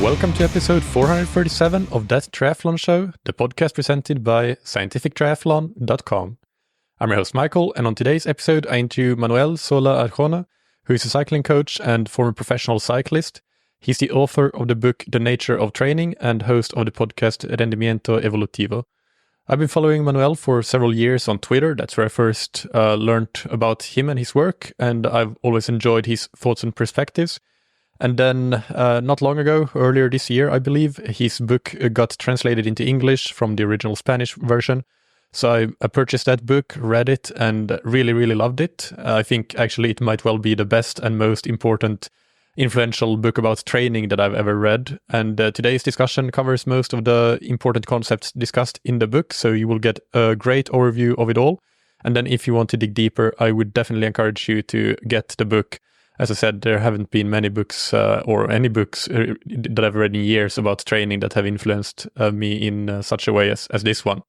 Welcome to episode 437 of That Triathlon Show, the podcast presented by scientifictriathlon.com. I'm your host Michael, and on today's episode I interview Manuel Sola Arjona, who is a cycling coach and former professional cyclist. He's the author of the book The Nature of Training and host of the podcast Rendimiento Evolutivo. I've been following Manuel for several years on Twitter. That's where I first learned about him and his work, and I've always enjoyed his thoughts and perspectives. And then not long ago, earlier this year, I believe, his book got translated into English from the original Spanish version. So I purchased that book, read it, and really loved it. I think actually it might well be the best and most important influential book about training that I've ever read. And today's discussion covers most of the important concepts discussed in the book. So you will get a great overview of it all. And then if you want to dig deeper, I would definitely encourage you to get the book. As I said, there haven't been many books or any books that I've read in years about training that have influenced me in such a way as this one.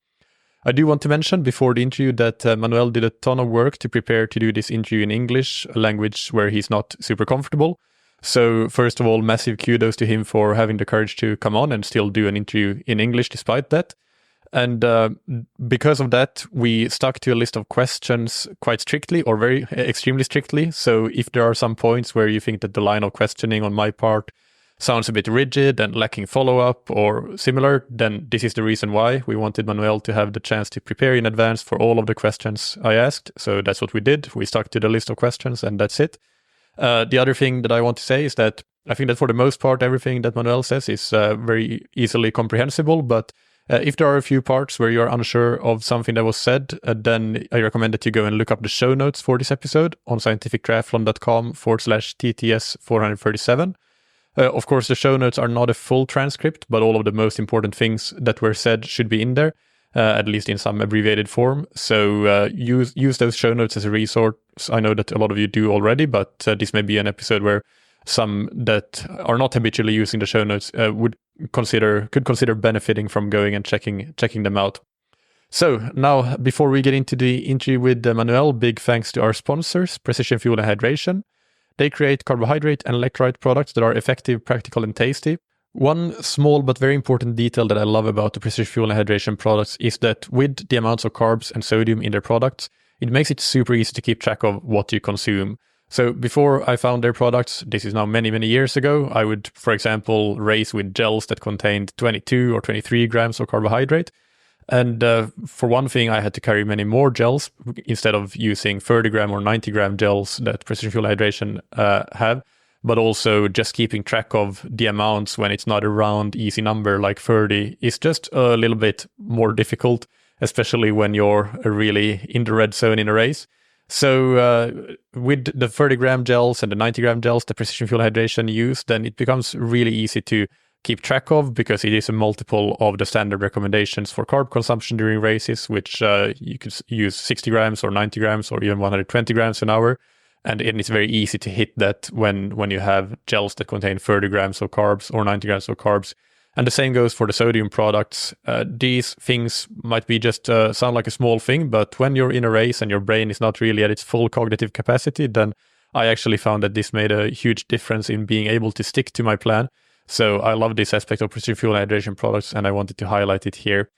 I do want to mention before the interview that Manuel did a ton of work to prepare to do this interview in English, a language where he's not super comfortable. So first of all, massive kudos to him for having the courage to come on and still do an interview in English despite that. And because of that, we stuck to a list of questions quite strictly or very extremely strictly. So if there are some points where you think that the line of questioning on my part sounds a bit rigid and lacking follow-up or similar, then this is the reason why. We wanted Manuel to have the chance to prepare in advance for all of the questions I asked. So that's what we did. We stuck to the list of questions and that's it. The other thing that I want to say is that I think that for the most part, everything that Manuel says is very easily comprehensible, but if there are a few parts where you're unsure of something that was said, then I recommend that you go and look up the show notes for this episode on scientifictriathlon.com/TTS 437. Of course, the show notes are not a full transcript, but all of the most important things that were said should be in there, at least in some abbreviated form. So use those show notes as a resource. I know that a lot of you do already, but this may be an episode where some that are not habitually using the show notes could consider benefiting from going and checking them out. So now, before we get into the interview with Manuel, big thanks to our sponsors, Precision Fuel and Hydration. They create carbohydrate and electrolyte products that are effective, practical, and tasty. One small but very important detail that I love about the Precision Fuel and Hydration products is that with the amounts of carbs and sodium in their products, it makes it super easy to keep track of what you consume. So before I found their products, this is now many years ago, I would, for example, race with gels that contained 22 or 23 grams of carbohydrate. And for one thing, I had to carry many more gels instead of using 30 gram or 90 gram gels that Precision Fuel Hydration have, but also just keeping track of the amounts when it's not a round, easy number like 30 is just a little bit more difficult, especially when you're really in the red zone in a race. So with the 30 gram gels and the 90 gram gels that Precision Fuel Hydration use, then it becomes really easy to keep track of because it is a multiple of the standard recommendations for carb consumption during races, which you could use 60 grams or 90 grams or even 120 grams an hour. And it's very easy to hit that when you have gels that contain 30 grams of carbs or 90 grams of carbs. And the same goes for the sodium products. These things might be just sound like a small thing, but when you're in a race and your brain is not really at its full cognitive capacity, then I actually found that this made a huge difference in being able to stick to my plan. So I love this aspect of Precision Fuel Hydration products, and I wanted to highlight it here.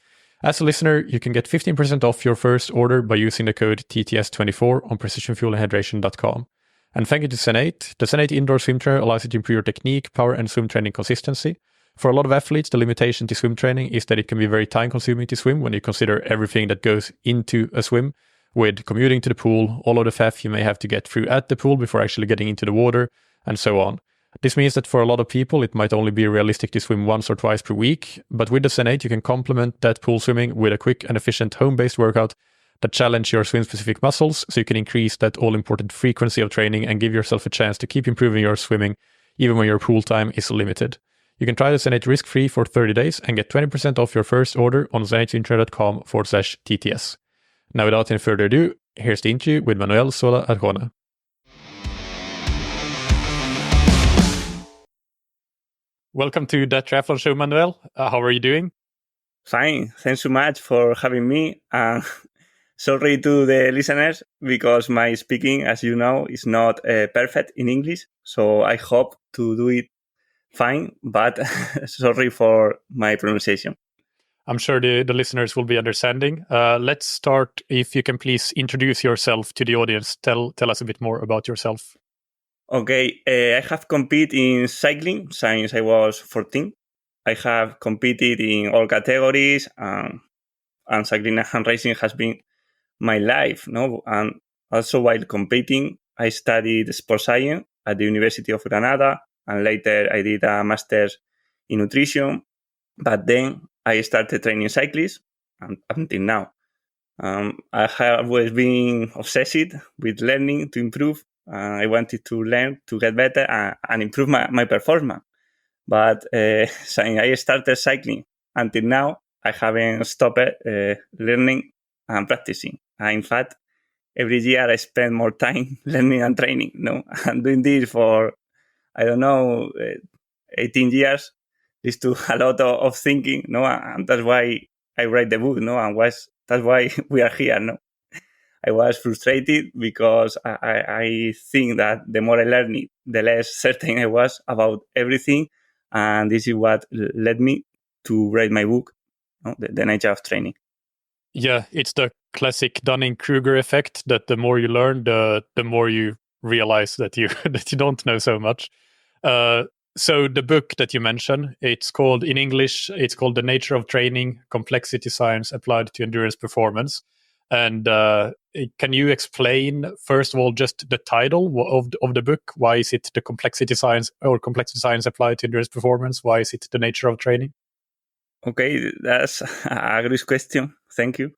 As a listener, you can get 15% off your first order by using the code TTS24 on precisionfuelandhydration.com. And thank you to Zen8. The Zen8 indoor swim trainer allows you to improve your technique, power, and swim training consistency. For a lot of athletes, the limitation to swim training is that it can be very time-consuming to swim when you consider everything that goes into a swim, with commuting to the pool, all of the faff you may have to get through at the pool before actually getting into the water, and so on. This means that for a lot of people, it might only be realistic to swim once or twice per week, but with the Zen8, you can complement that pool swimming with a quick and efficient home-based workout that challenge your swim-specific muscles, so you can increase that all-important frequency of training and give yourself a chance to keep improving your swimming, even when your pool time is limited. You can try the Zen8 risk-free for 30 days and get 20% off your first order on zen8swimtrainer.com/TTS. Now, without any further ado, here's the interview with Manuel Sola Arjona. Welcome to That Triathlon Show, Manuel. How are you doing? Fine. Thanks so much for having me. Sorry to the listeners because my speaking, as you know, is not perfect in English. So I hope to do it fine, but sorry for my pronunciation. I'm sure the listeners will be understanding. Let's start. If you can please introduce yourself to the audience. Tell us a bit more about yourself. Okay, I have competed in cycling since I was 14. I have competed in all categories, and cycling and racing has been my life. No, and also while competing, I studied sports science at the University of Granada, and later I did a master's in nutrition. But then I started training cyclists, and until now. I have always been obsessed with learning to improve. I wanted to learn to get better and improve my performance. But since I started cycling until now, I haven't stopped learning and practicing. In fact, every year I spend more time learning and training. No, I'm doing this for, I don't know, 18 years. This took a lot of thinking, no, and that's why I write the book, no, and that's why we are here, no. I was frustrated because I think that the more I learned it, the less certain I was about everything, and this is what led me to write my book, no, the Nature of Training. Yeah, it's the classic Dunning-Kruger effect that the more you learn, the more you realize that you that you don't know so much. So the book that you mentioned, it's called in English, it's called The Nature of Training: Complexity Science Applied to Endurance Performance. And can you explain, first of all, just the title of the book? Why is it the complexity science applied to endurance performance? Why is it the nature of training? Okay, that's a great question. Thank you.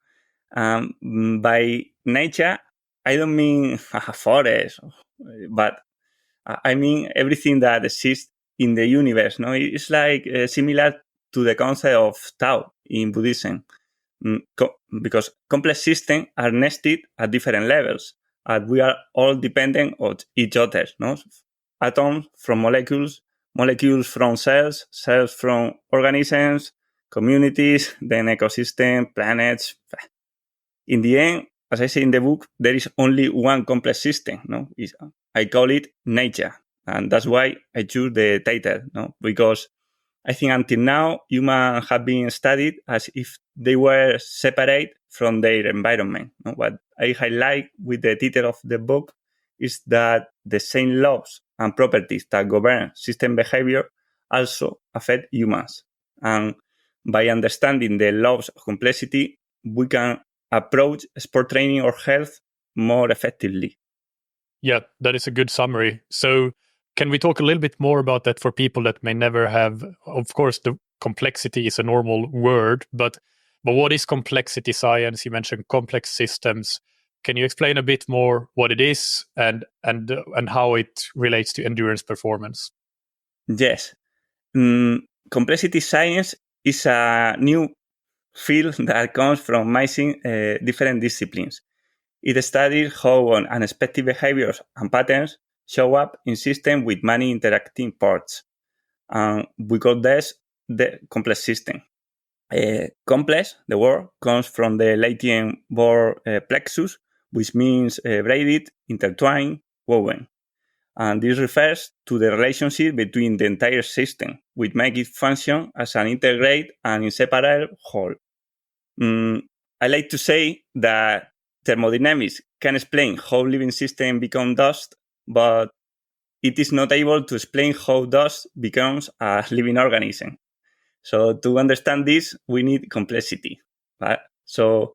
By nature, I don't mean a forest, but I mean everything that exists in the universe. No, it's like similar to the concept of Tao in Buddhism, because complex systems are nested at different levels, and we are all dependent on each other. No, atoms from molecules, molecules from cells, cells from organisms, communities, then ecosystem, planets. In the end, as I say in the book, there is only one complex system. No, I call it nature, and that's why I choose the title. No, because I think until now humans have been studied as if they were separate from their environment. No? What I highlight with the title of the book is that the same laws and properties that govern system behavior also affect humans, and by understanding the laws of complexity, we can approach sport training or health more effectively. Yeah, that is a good summary. So can we talk a little bit more about that for people that may never have, of course, the complexity is a normal word, but what is complexity science? You mentioned complex systems. Can you explain a bit more what it is and how it relates to endurance performance? Yes. Complexity science is a new field that comes from mixing different disciplines. It studies how unexpected behaviors and patterns show up in systems with many interacting parts. We call this the complex system. Complex, the word, comes from the Latin word plexus, which means braided, intertwined, woven. And this refers to the relationship between the entire system, which makes it function as an integrated and inseparable whole. I like to say that thermodynamics can explain how living systems become dust, but it is not able to explain how dust becomes a living organism. So to understand this, we need complexity. Right? So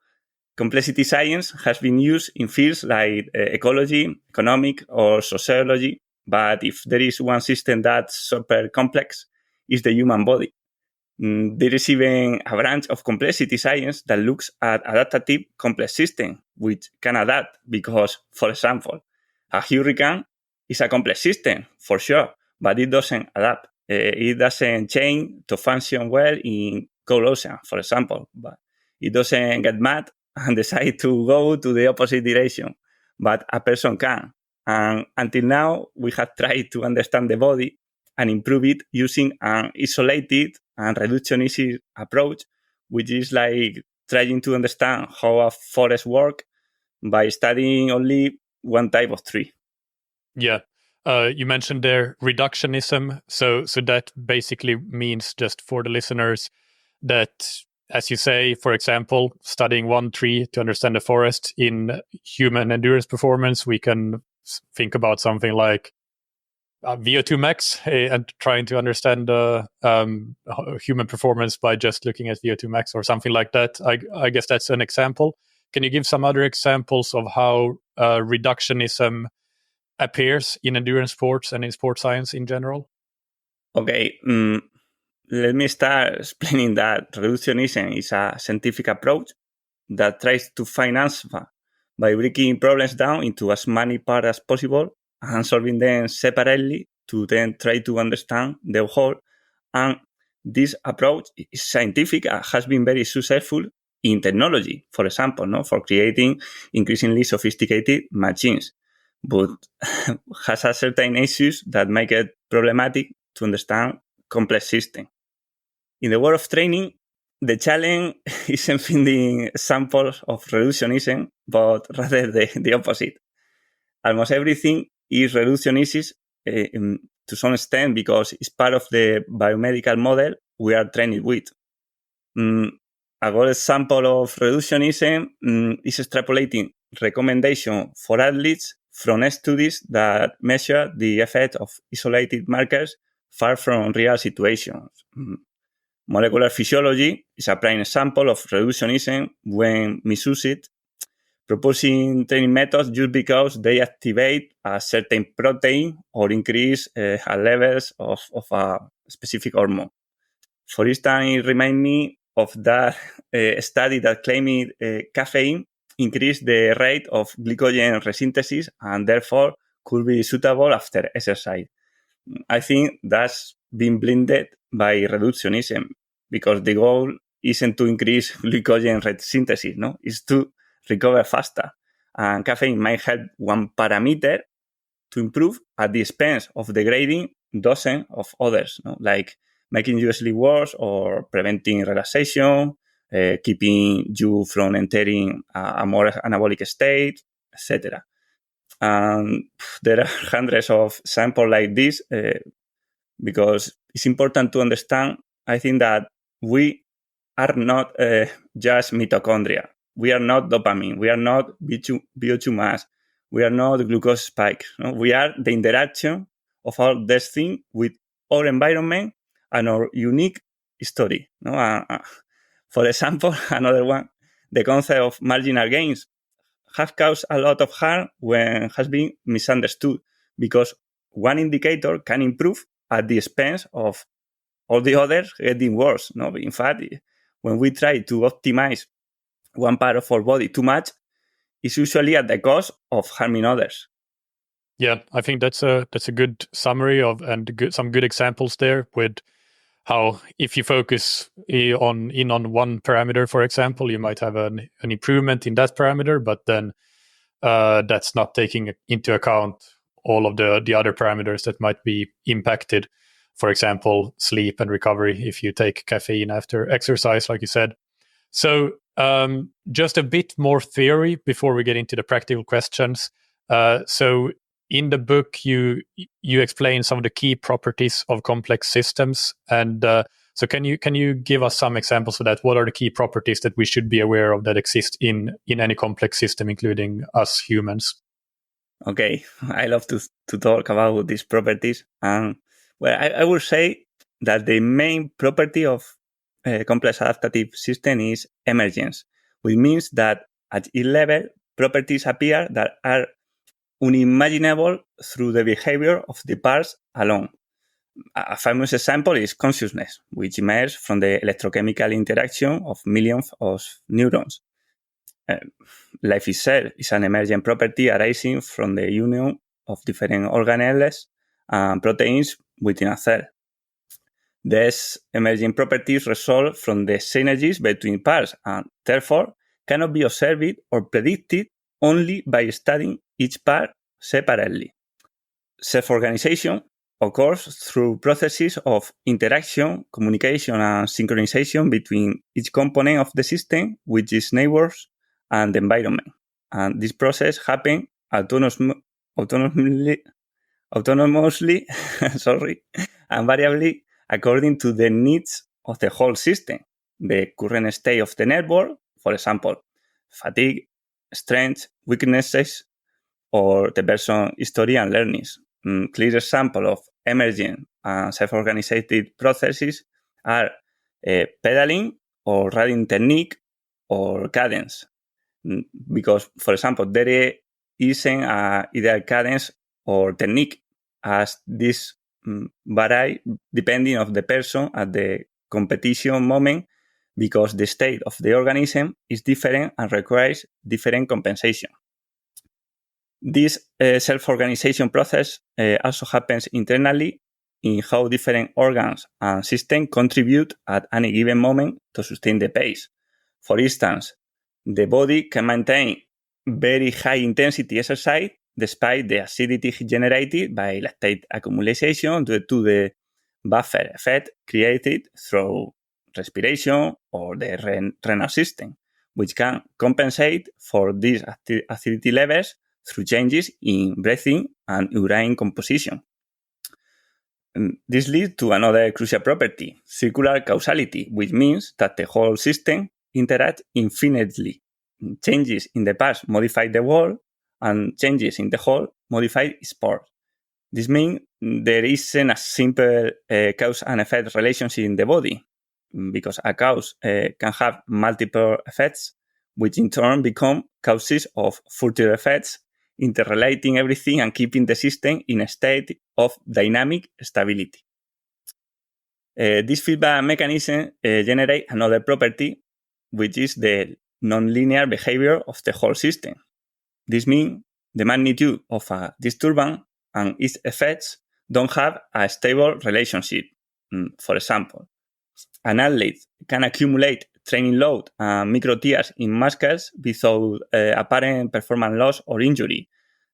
complexity science has been used in fields like ecology, economic, or sociology. But if there is one system that's super complex, it's the human body. There is even a branch of complexity science that looks at adaptive complex systems, which can adapt because, for example, a hurricane is a complex system, for sure, but it doesn't adapt. It doesn't change to function well in cold ocean, for example, but it doesn't get mad and decide to go to the opposite direction, but a person can. And until now, we have tried to understand the body and improve it using an isolated and reductionist approach, which is like trying to understand how a forest works by studying only one type of tree. Yeah. You mentioned there reductionism. So that basically means, just for the listeners, that, as you say, for example, studying one tree to understand the forest in human endurance performance, we can think about something like VO2 max and trying to understand human performance by just looking at VO2 max or something like that. I guess that's an example. Can you give some other examples of how reductionism appears in endurance sports and in sports science in general? Okay, let me start explaining that reductionism is a scientific approach that tries to find answers by breaking problems down into as many parts as possible and solving them separately to then try to understand the whole. And this approach is scientific and has been very successful in technology, for example, no, for creating increasingly sophisticated machines, but has a certain issues that make it problematic to understand complex systems. In the world of training, the challenge isn't finding samples of reductionism, but rather the opposite. Almost everything is reductionist to some extent because it's part of the biomedical model we are trained with. A good example of reductionism is extrapolating recommendation for athletes from studies that measure the effect of isolated markers far from real situations. Molecular physiology is a prime example of reductionism when misused, proposing training methods just because they activate a certain protein or increase levels of a specific hormone. For instance, it reminds me of that study that claimed caffeine increased the rate of glycogen resynthesis and therefore could be suitable after exercise. I think that's been blinded by reductionism because the goal isn't to increase glycogen synthesis, no? It's to recover faster. And caffeine might help one parameter to improve at the expense of degrading dozens of others, no? Like making you sleep worse or preventing relaxation, keeping you from entering a more anabolic state, etc. And there are hundreds of samples like this because it's important to understand, I think, that we are not just mitochondria. We are not dopamine. We are not VO2 mass. We are not glucose spike. No? We are the interaction of all these things with our environment and our unique story. No? For example, another one, the concept of marginal gains have caused a lot of harm when has been misunderstood because one indicator can improve at the expense of all the others getting worse. No, in fact, when we try to optimize one part of our body too much, it's usually at the cost of harming others. Yeah, I think that's a good summary of some good examples there with how if you focus on one parameter, for example, you might have an improvement in that parameter, but then that's not taking into account all of the other parameters that might be impacted. For example, sleep and recovery if you take caffeine after exercise, like you said. So just a bit more theory before we get into the practical questions. So in the book, you explain some of the key properties of complex systems, and so can you give us some examples of that? What are the key properties that we should be aware of that exist in any complex system, including us humans? Okay, I love to talk about these properties, and well, I would say that the main property of a complex adaptive system is emergence, which means that at each level, properties appear that are unimaginable through the behavior of the parts alone. A famous example is consciousness, which emerges from the electrochemical interaction of millions of neurons. Life itself is an emergent property arising from the union of different organelles and proteins within a cell. These emerging properties result from the synergies between parts and therefore cannot be observed or predicted only by studying each part separately. Self-organization occurs through processes of interaction, communication, and synchronization between each component of the system with its neighbors and the environment. And this process happens autonomously autonomously, and variably according to the needs of the whole system, the current state of the network, for example, fatigue, strengths, weaknesses, or the person history and learnings. Clear example of emergent and self-organized processes are pedaling or riding technique or cadence. Because, for example, there isn't either cadence or technique, as this vary depending on the person at the competition moment, because the state of the organism is different and requires different compensation. This self-organization process also happens internally in how different organs and systems contribute at any given moment to sustain the pace. For instance, the body can maintain very high intensity exercise despite the acidity generated by lactate accumulation due to the buffer effect created through respiration or the renal system, which can compensate for these acidity levels through changes in breathing and urine composition. This leads to another crucial property, circular causality, which means that the whole system interacts infinitely. Changes in the past modify the whole, and changes in the whole modify sport. This means there isn't a simple cause and effect relationship in the body, because a cause can have multiple effects, which in turn become causes of further effects, interrelating everything and keeping the system in a state of dynamic stability. This feedback mechanism generates another property, which is the nonlinear behavior of the whole system. This means the magnitude of a disturbance and its effects don't have a stable relationship. For example, an athlete can accumulate training load and micro tears in muscles without apparent performance loss or injury.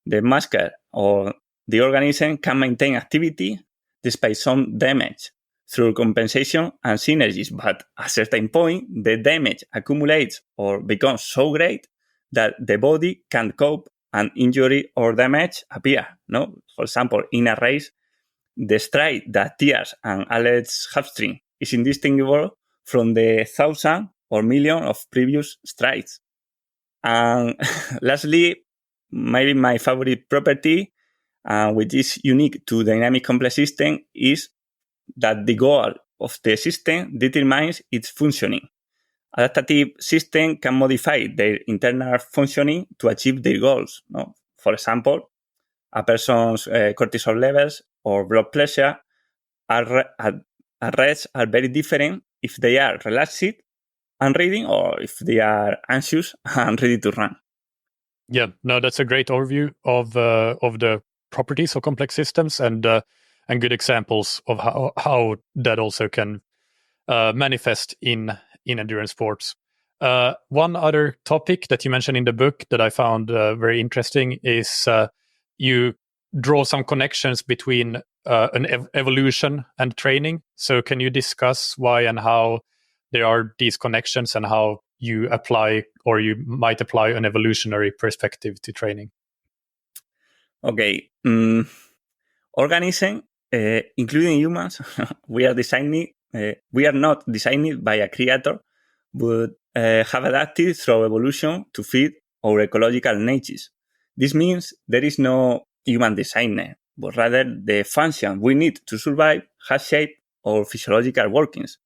The muscle or the organism can maintain activity despite some damage through compensation and synergies, but at a certain point, the damage accumulates or becomes so great that the body can't cope and injury or damage appear. No? For example, in a race, the stride that tears an athlete's hamstring is indistinguishable from the thousand or million of previous strides. And lastly, maybe my favorite property, which is unique to dynamic complex system, is that the goal of the system determines its functioning. Adaptive systems can modify their internal functioning to achieve their goals. No? For example, a person's cortisol levels or blood pressure at rest are very different if they are relaxed and reading or if they are anxious and ready to run. Yeah, no, that's a great overview of the properties of complex systems and good examples of how that also can manifest in endurance sports. One other topic that you mentioned in the book that I found very interesting is you draw some connections between an evolution and training. So can you discuss why and how there are these connections and how you apply or you might apply an evolutionary perspective to training? Okay. Organism, including humans, we are not designed by a creator, but have adapted through evolution to fit our ecological needs. This means there is no human designer, but rather the function we need to survive has shaped our physiological workings.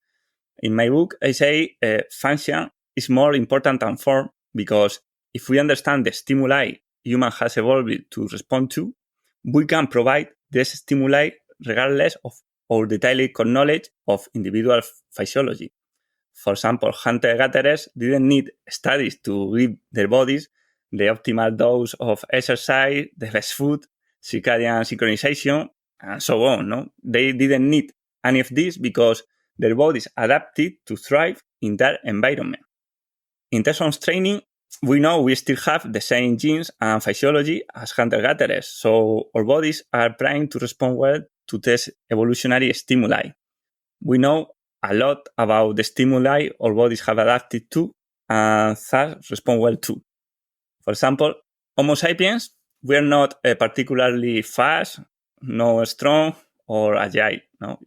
In my book, I say function is more important than form, because if we understand the stimuli human has evolved to respond to, we can provide this stimuli regardless of our detailed knowledge of individual physiology. For example, hunter-gatherers didn't need studies to give their bodies the optimal dose of exercise, the best food, circadian synchronization, and so on. No? They didn't need any of this because their bodies adapted to thrive in that environment. In terms of training, we know we still have the same genes and physiology as hunter-gatherers, so our bodies are primed to respond well to this evolutionary stimuli. We know a lot about the stimuli our bodies have adapted to and thus respond well to. For example, Homo sapiens, we are not particularly fast, no strong or agile. No,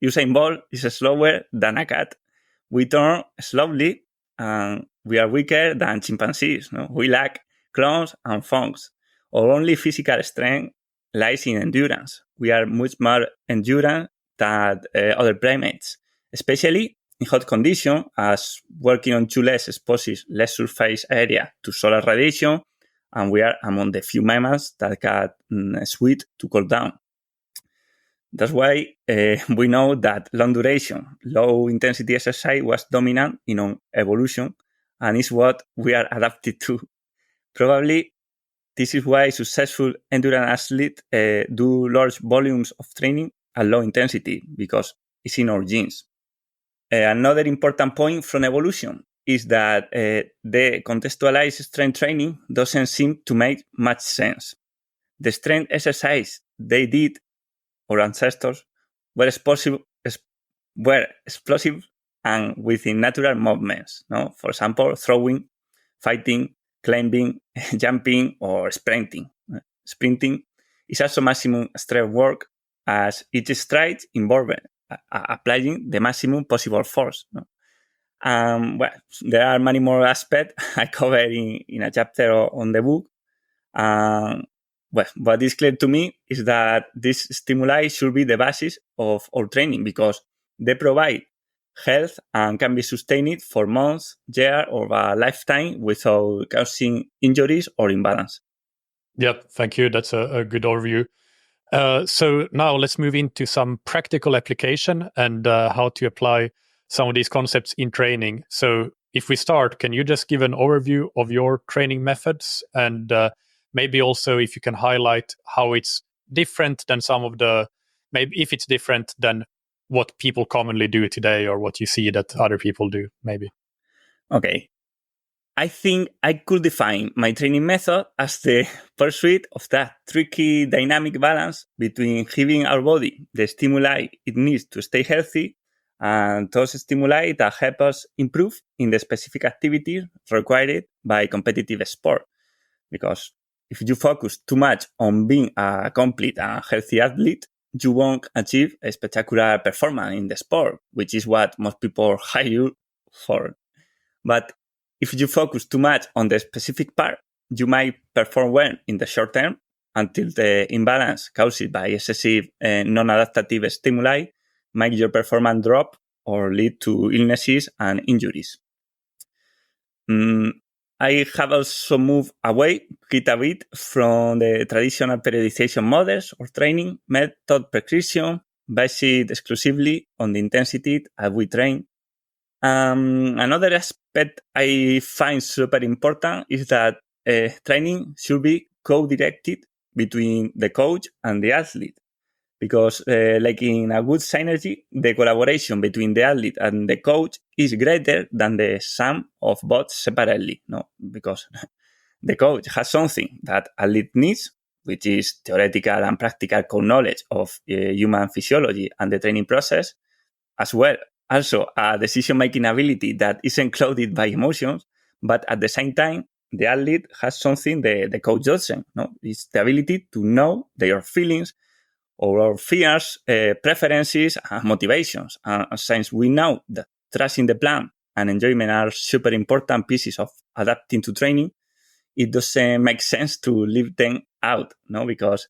Usain Bolt is slower than a cat. We turn slowly, and we are weaker than chimpanzees. No? We lack claws and fangs. Our only physical strength lies in endurance. We are much more endurant than other primates, especially in hot conditions, as working on two legs exposes less surface area to solar radiation, and we are among the few mammals that can sweat to cool down. That's why we know that long duration, low intensity exercise was dominant in our evolution and is what we are adapted to. Probably this is why successful endurance athletes do large volumes of training at low intensity, because it's in our genes. Another important point from evolution is that the contextualized strength training doesn't seem to make much sense. The strength exercise they did, our ancestors, were explosive and within natural movements. No? For example, throwing, fighting, climbing, jumping, or sprinting. Sprinting is also maximum strength work, as each stride involves applying the maximum possible force. No? Well, there are many more aspects I cover in a chapter on the book. Well, what is clear to me is that these stimuli should be the basis of our training, because they provide health and can be sustained for months, years, or a lifetime without causing injuries or imbalance. Yep, thank you. That's a good overview. So now let's move into some practical application and how to apply some of these concepts in training. So if we start, can you just give an overview of your training methods, and maybe also if you can highlight how it's different than some of the, maybe if it's different than what people commonly do today or what you see that other people do, maybe. Okay. I think I could define my training method as the pursuit of that tricky dynamic balance between giving our body the stimuli it needs to stay healthy and those stimuli that help us improve in the specific activities required by competitive sport. Because if you focus too much on being a complete and healthy athlete, you won't achieve a spectacular performance in the sport, which is what most people hire you for. But if you focus too much on the specific part, you might perform well in the short term until the imbalance caused by excessive non-adaptive stimuli make your performance drop or lead to illnesses and injuries. I have also moved away quite a bit from the traditional periodization models or training method prescription based exclusively on the intensity as we train. Another aspect I find super important is that training should be co-directed between the coach and the athlete, because like in a good synergy, the collaboration between the athlete and the coach is greater than the sum of both separately. No, because the coach has something that athlete needs, which is theoretical and practical core knowledge of human physiology and the training process, as well also a decision-making ability that isn't clouded by emotions, but at the same time, the athlete has something the coach doesn't. No? It's the ability to know their feelings or our fears, preferences, and motivations. Since we know that trusting the plan and enjoyment are super important pieces of adapting to training, it doesn't make sense to leave them out, no? Because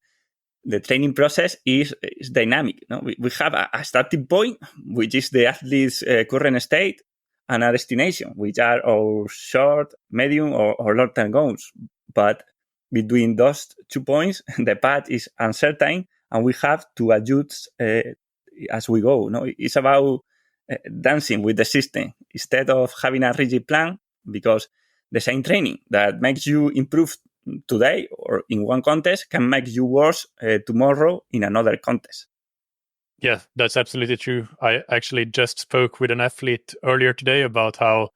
the training process is dynamic. No? We have a starting point, which is the athlete's current state, and a destination, which are our short, medium, or long-term goals. But between those 2 points, the path is uncertain, and we have to adjust as we go. No? It's about dancing with the system instead of having a rigid plan, because the same training that makes you improve today or in one contest can make you worse tomorrow in another contest. Yeah, that's absolutely true. I actually just spoke with an athlete earlier today about how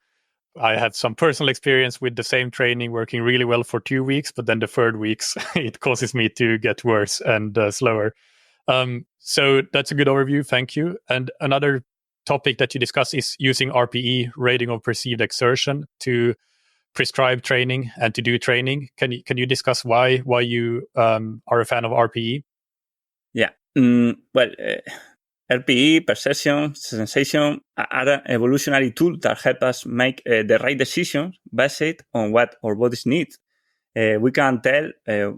I had some personal experience with the same training working really well for 2 weeks, but then the third weeks, it causes me to get worse and slower. So that's a good overview. Thank you. And another topic that you discuss is using RPE, rating of perceived exertion, to prescribe training and to do training. Can you discuss why you are a fan of RPE? Yeah. RPE, perception, sensation are evolutionary tools that help us make the right decisions based on what our bodies need. We can tell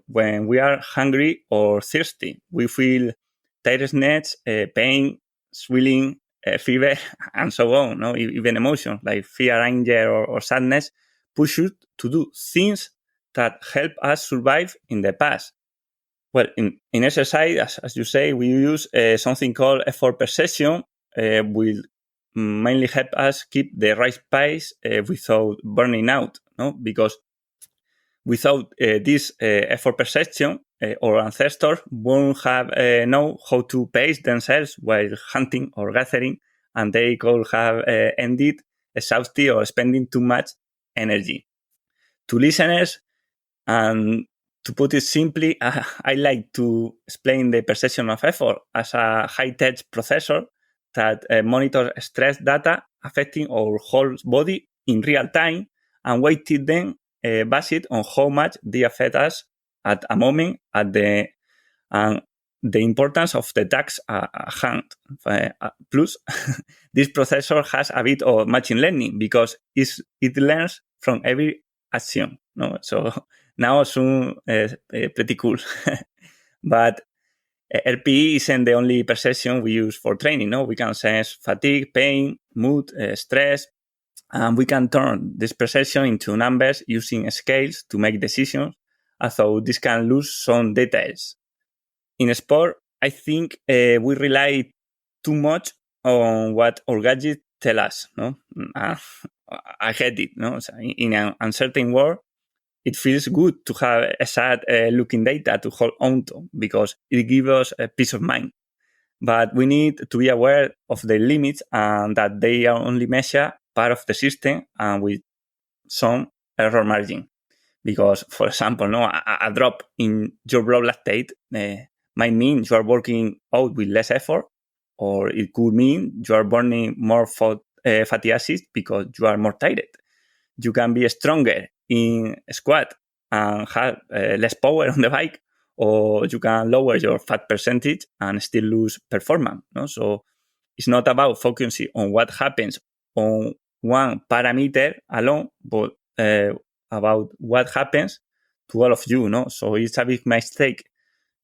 when we are hungry or thirsty. We feel tiredness, pain, swelling, fever, and so on. No, even emotions like fear, anger, or sadness push you to do things that help us survive in the past. Well, in exercise, as you say, we use something called effort perception, will mainly help us keep the right pace without burning out. No, because without this effort perception, our ancestors won't have know how to pace themselves while hunting or gathering, and they could have ended exhausted or spending too much energy. To listeners, and to put it simply, I like to explain the perception of effort as a high-tech processor that monitors stress data affecting our whole body in real time and weighted them based on how much they affect us at a moment at and the importance of the task at hand. Plus, this processor has a bit of machine learning because it learns from every action. No? So now soon pretty cool. But RPE isn't the only perception we use for training. No, we can sense fatigue, pain, mood, stress, and we can turn this perception into numbers using scales to make decisions, although this can lose some details. In sport, I think we rely too much on what our gadgets tell us. No, I get it. No, so in an uncertain world, it feels good to have exact looking data to hold on to because it gives us a peace of mind. But we need to be aware of the limits and that they are only measure part of the system and with some error margin. Because, for example, no, a drop in your blood lactate might mean you are working out with less effort, or it could mean you are burning more fatty acids because you are more tired. You can be stronger in squat and have less power on the bike, or you can lower your fat percentage and still lose performance. No? So it's not about focusing on what happens on one parameter alone, but about what happens to all of you. No? So it's a big mistake,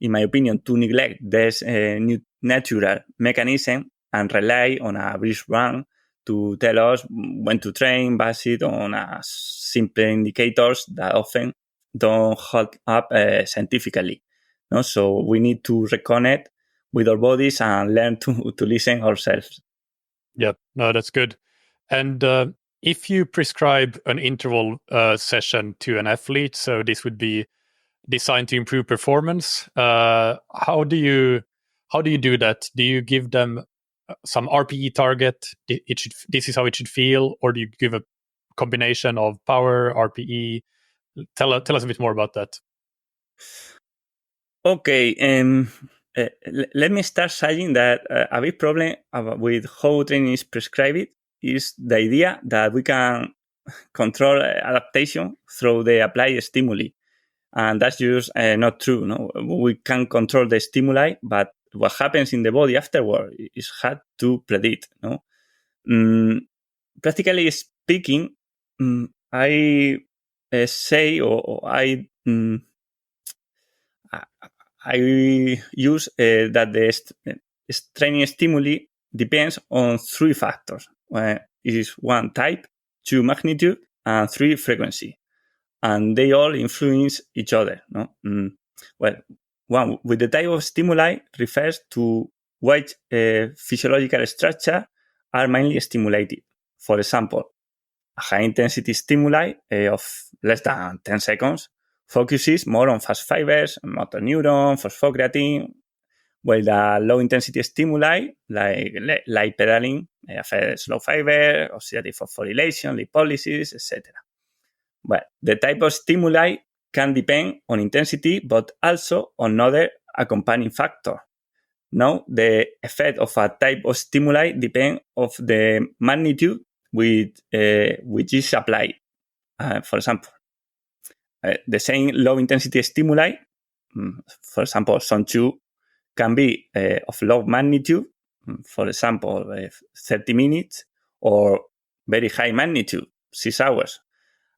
in my opinion, to neglect this new natural mechanism and rely on a brief run to tell us when to train based on simple indicators that often don't hold up scientifically. No? So we need to reconnect with our bodies and learn to listen ourselves. Yeah, no, that's good. And if you prescribe an interval session to an athlete, so this would be designed to improve performance, how do you do that? Do you give them some RPE target? This is how it should feel, or do you give a combination of power, RPE? Tell us a bit more about that. Okay, let me start saying that a big problem with how training is prescribed is the idea that we can control adaptation through the applied stimuli. And that's just not true. No, we can control the stimuli, but what happens in the body afterward is hard to predict. No, practically speaking, I say or I use that the training stimuli depends on three factors. It is one type, two magnitude, and three frequency, and they all influence each other. No? Well, one with the type of stimuli refers to which physiological structure are mainly stimulated. For example, a high-intensity stimuli of less than 10 seconds focuses more on fast fibers, motor neuron, phosphocreatine, while the low-intensity stimuli, like pedaling, affect slow fiber, oxidative phosphorylation, lipolysis, etc. Well, the type of stimuli can depend on intensity, but also on other accompanying factors. Now, the effect of a type of stimuli depends on the magnitude with which is applied. For example, the same low intensity stimuli, for example, some chew, can be of low magnitude, for example, 30 minutes, or very high magnitude, 6 hours.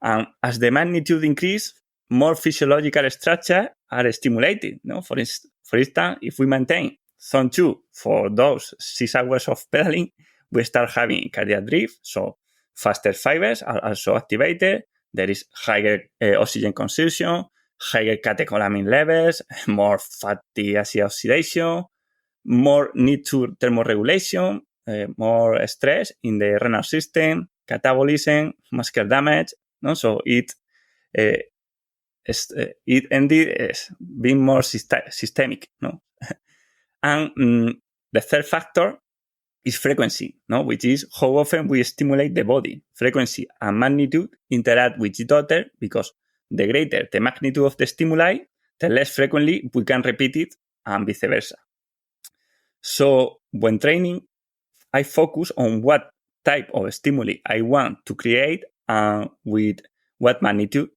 And as the magnitude increase, more physiological structures are stimulated. No? For instance, if we maintain zone 2 for those 6 hours of pedaling, we start having cardiac drift, so faster fibers are also activated. There is higher oxygen consumption, higher catecholamine levels, more fatty acid oxidation, more need to thermoregulation, more stress in the renal system, catabolism, muscular damage. No? So it ended being more systemic. No? And the third factor is frequency, no? Which is how often we stimulate the body. Frequency and magnitude interact with each other because the greater the magnitude of the stimuli, the less frequently we can repeat it, and vice versa. So when training, I focus on what type of stimuli I want to create and with what magnitude.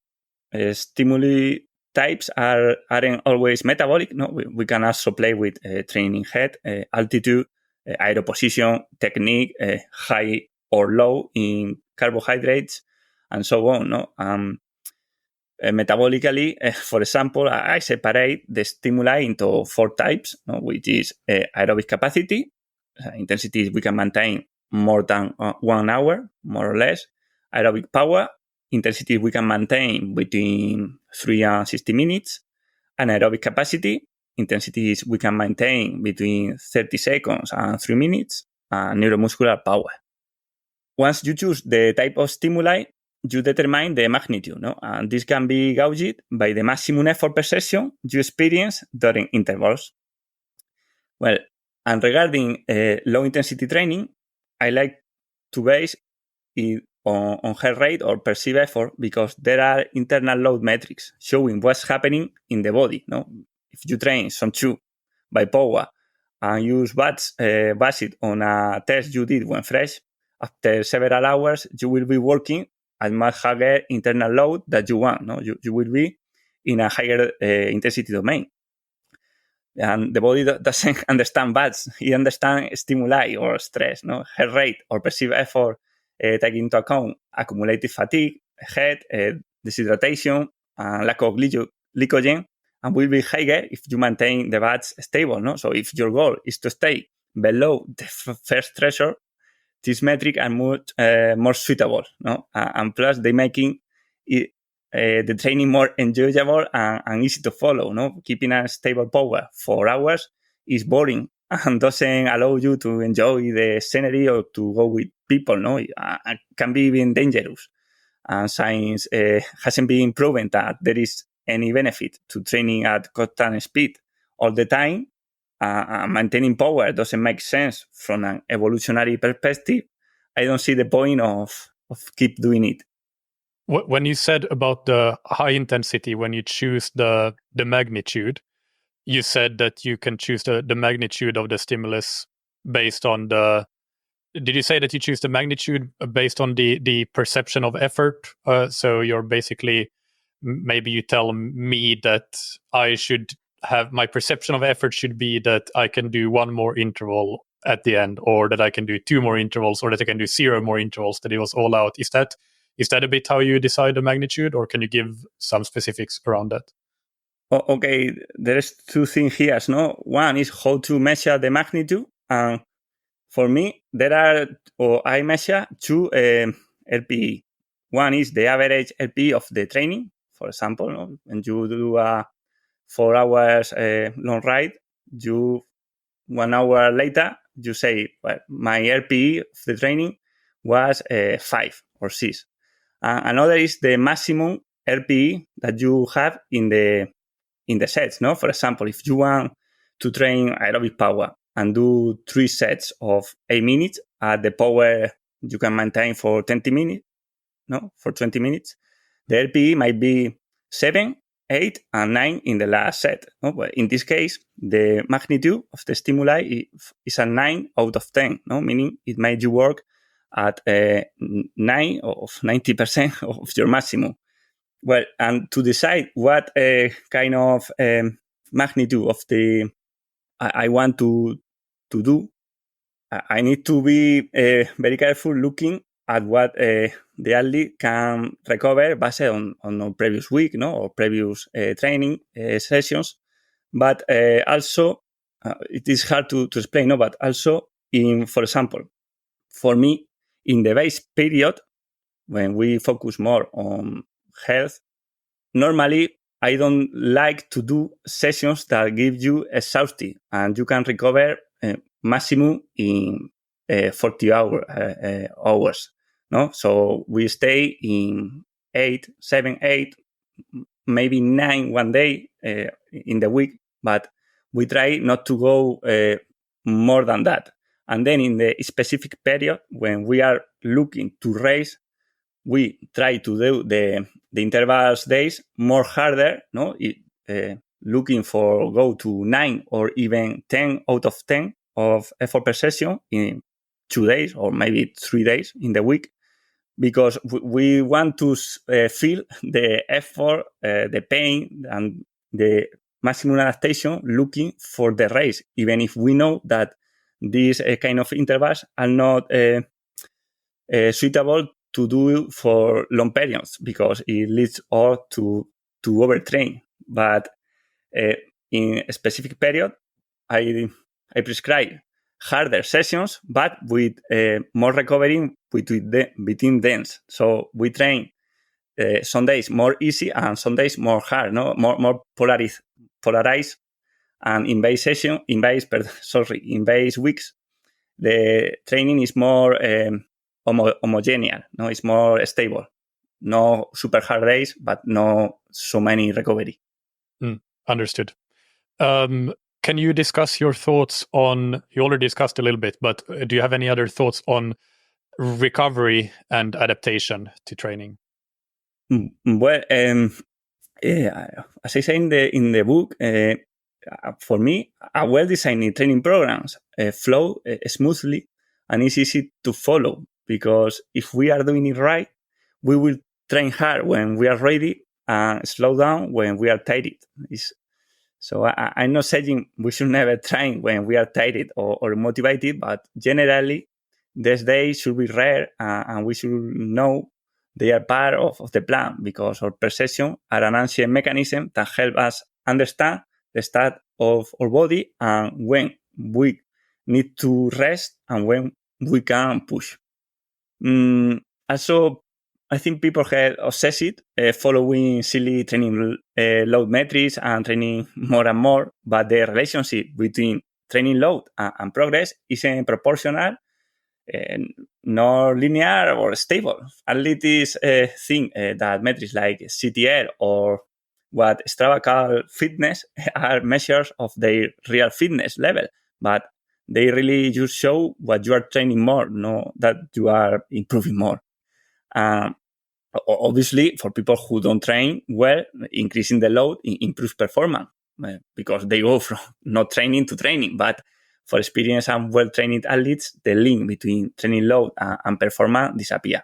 Stimuli types aren't always metabolic. No, we can also play with training head, altitude, aero position, technique, high or low in carbohydrates, and so on. No, metabolically, for example, I separate the stimuli into 4 types, no, which is aerobic capacity, intensity we can maintain more than 1 hour, more or less. Aerobic power, intensity we can maintain between 3 and 60 minutes. Anaerobic capacity, intensities we can maintain between 30 seconds and 3 minutes. And neuromuscular power. Once you choose the type of stimuli, you determine the magnitude, no? And this can be gauged by the maximum effort per session you experience during intervals. Well, and regarding low-intensity training, I like to base it on heart rate or perceived effort because there are internal load metrics showing what's happening in the body. No? If you train some two by power and use based on a test you did when fresh, after several hours, you will be working at much higher internal load that you want. No? You will be in a higher intensity domain. And the body doesn't understand bats. It understands stimuli or stress, no? Heart rate or perceived effort, taking into account accumulated fatigue, head, dehydration, lack of glycogen, and will be higher if you maintain the bats stable. No? So if your goal is to stay below the first threshold, this metric are much more suitable. No? And plus, they making it, the training more enjoyable and easy to follow. No, keeping a stable power for hours is boring and doesn't allow you to enjoy the scenery or to go with people. No, it can be even dangerous. And science hasn't been proven that there is any benefit to training at constant speed all the time. Maintaining power doesn't make sense from an evolutionary perspective. I don't see the point of keep doing it. When you said about the high intensity, when you choose the magnitude, you said that you can choose the magnitude of the stimulus based on the... Did you say that you choose the magnitude based on the perception of effort? So you're basically... Maybe you tell me that I should have... My perception of effort should be that I can do 1 more interval at the end, or that I can do 2 more intervals, or that I can do 0 more intervals, that it was all out. Is that a bit how you decide the magnitude, or can you give some specifics around that? Okay, there's 2 things here. No, one is how to measure the magnitude, and for me, I measure 2 RPE. One is the average RPE of the training. For example, no? When you do a 4 hours long ride, 1 hour later, you say, well, my RPE of the training was 5 or 6. Another is the maximum RPE that you have in the sets. No, for example, if you want to train aerobic power and do 3 sets of 8 minutes at the power you can maintain for 20 minutes, for 20 minutes, the RPE might be 7, 8, and 9 in the last set. No? But in this case, the magnitude of the stimuli is a 9 out of 10, no? Meaning it made you work at 9 of 90% of your maximum. Well, and to decide what kind of magnitude of the I want to do, I need to be very careful looking at what the athlete can recover based on previous week, no, or previous training sessions. But also, it is hard to explain, no, but also for example, for me, in the base period, when we focus more on health, normally I don't like to do sessions that give you exhausted and you can recover maximum in 40 hours. No, so we stay in 8, maybe 9 one day in the week, but we try not to go more than that. And then in the specific period when we are looking to race, we try to do the intervals days more harder, no? Looking for go to 9 or even 10 out of 10 of effort per session in 2 days or maybe 3 days in the week, because we want to feel the effort, the pain, and the maximum adaptation looking for the race, even if we know that these kind of intervals are not suitable to do for long periods because it leads all to overtrain. But in a specific period, I prescribe harder sessions, but with more recovering between them. So we train some days more easy and some days more hard, no, more polarized. And in base session, in base weeks, the training is more homogeneous, no, it's more stable. No super hard days, but no so many recovery. Understood. Can you discuss your thoughts on, you already discussed a little bit, but do you have any other thoughts on recovery and adaptation to training? Well, as I say in the book, for me, a well-designed training programs flow smoothly and it's easy to follow, because if we are doing it right, we will train hard when we are ready and slow down when we are tired. So I'm not saying we should never train when we are tired or motivated, but generally, these days should be rare and we should know they are part of the plan, because our perception are an ancient mechanism that help us understand the state of our body and when we need to rest and when we can push. Also, I think people have obsessed following silly training load metrics and training more and more, but the relationship between training load and progress isn't proportional, nor linear or stable. Athletes think that metrics like CTR or what Strava call fitness are measures of their real fitness level, but they really just show what you are training more, not that you are improving more. Obviously, for people who don't train well, increasing the load improves performance because they go from not training to training. But for experienced and well-trained athletes, the link between training load and performance disappear.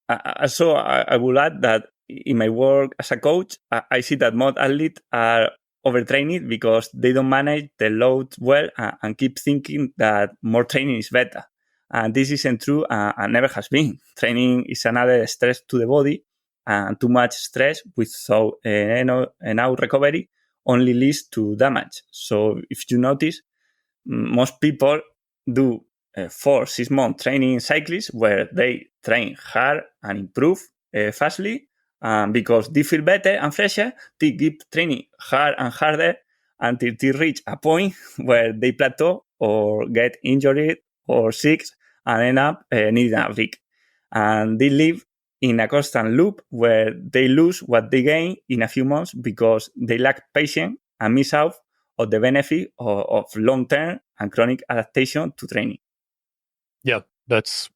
Also, I would add that in my work as a coach, I see that most athletes are overtrained because they don't manage the load well and keep thinking that more training is better. And this isn't true and never has been. Training is another stress to the body, and too much stress without enough recovery only leads to damage. So if you notice, most people do 4-6 month training cycles where they train hard and improve fastly. Because they feel better and fresher, they keep training hard and harder until they reach a point where they plateau or get injured or sick and end up needing a break. And they live in a constant loop where they lose what they gain in a few months because they lack patience and miss out on the benefit of long-term and chronic adaptation to training. Yeah,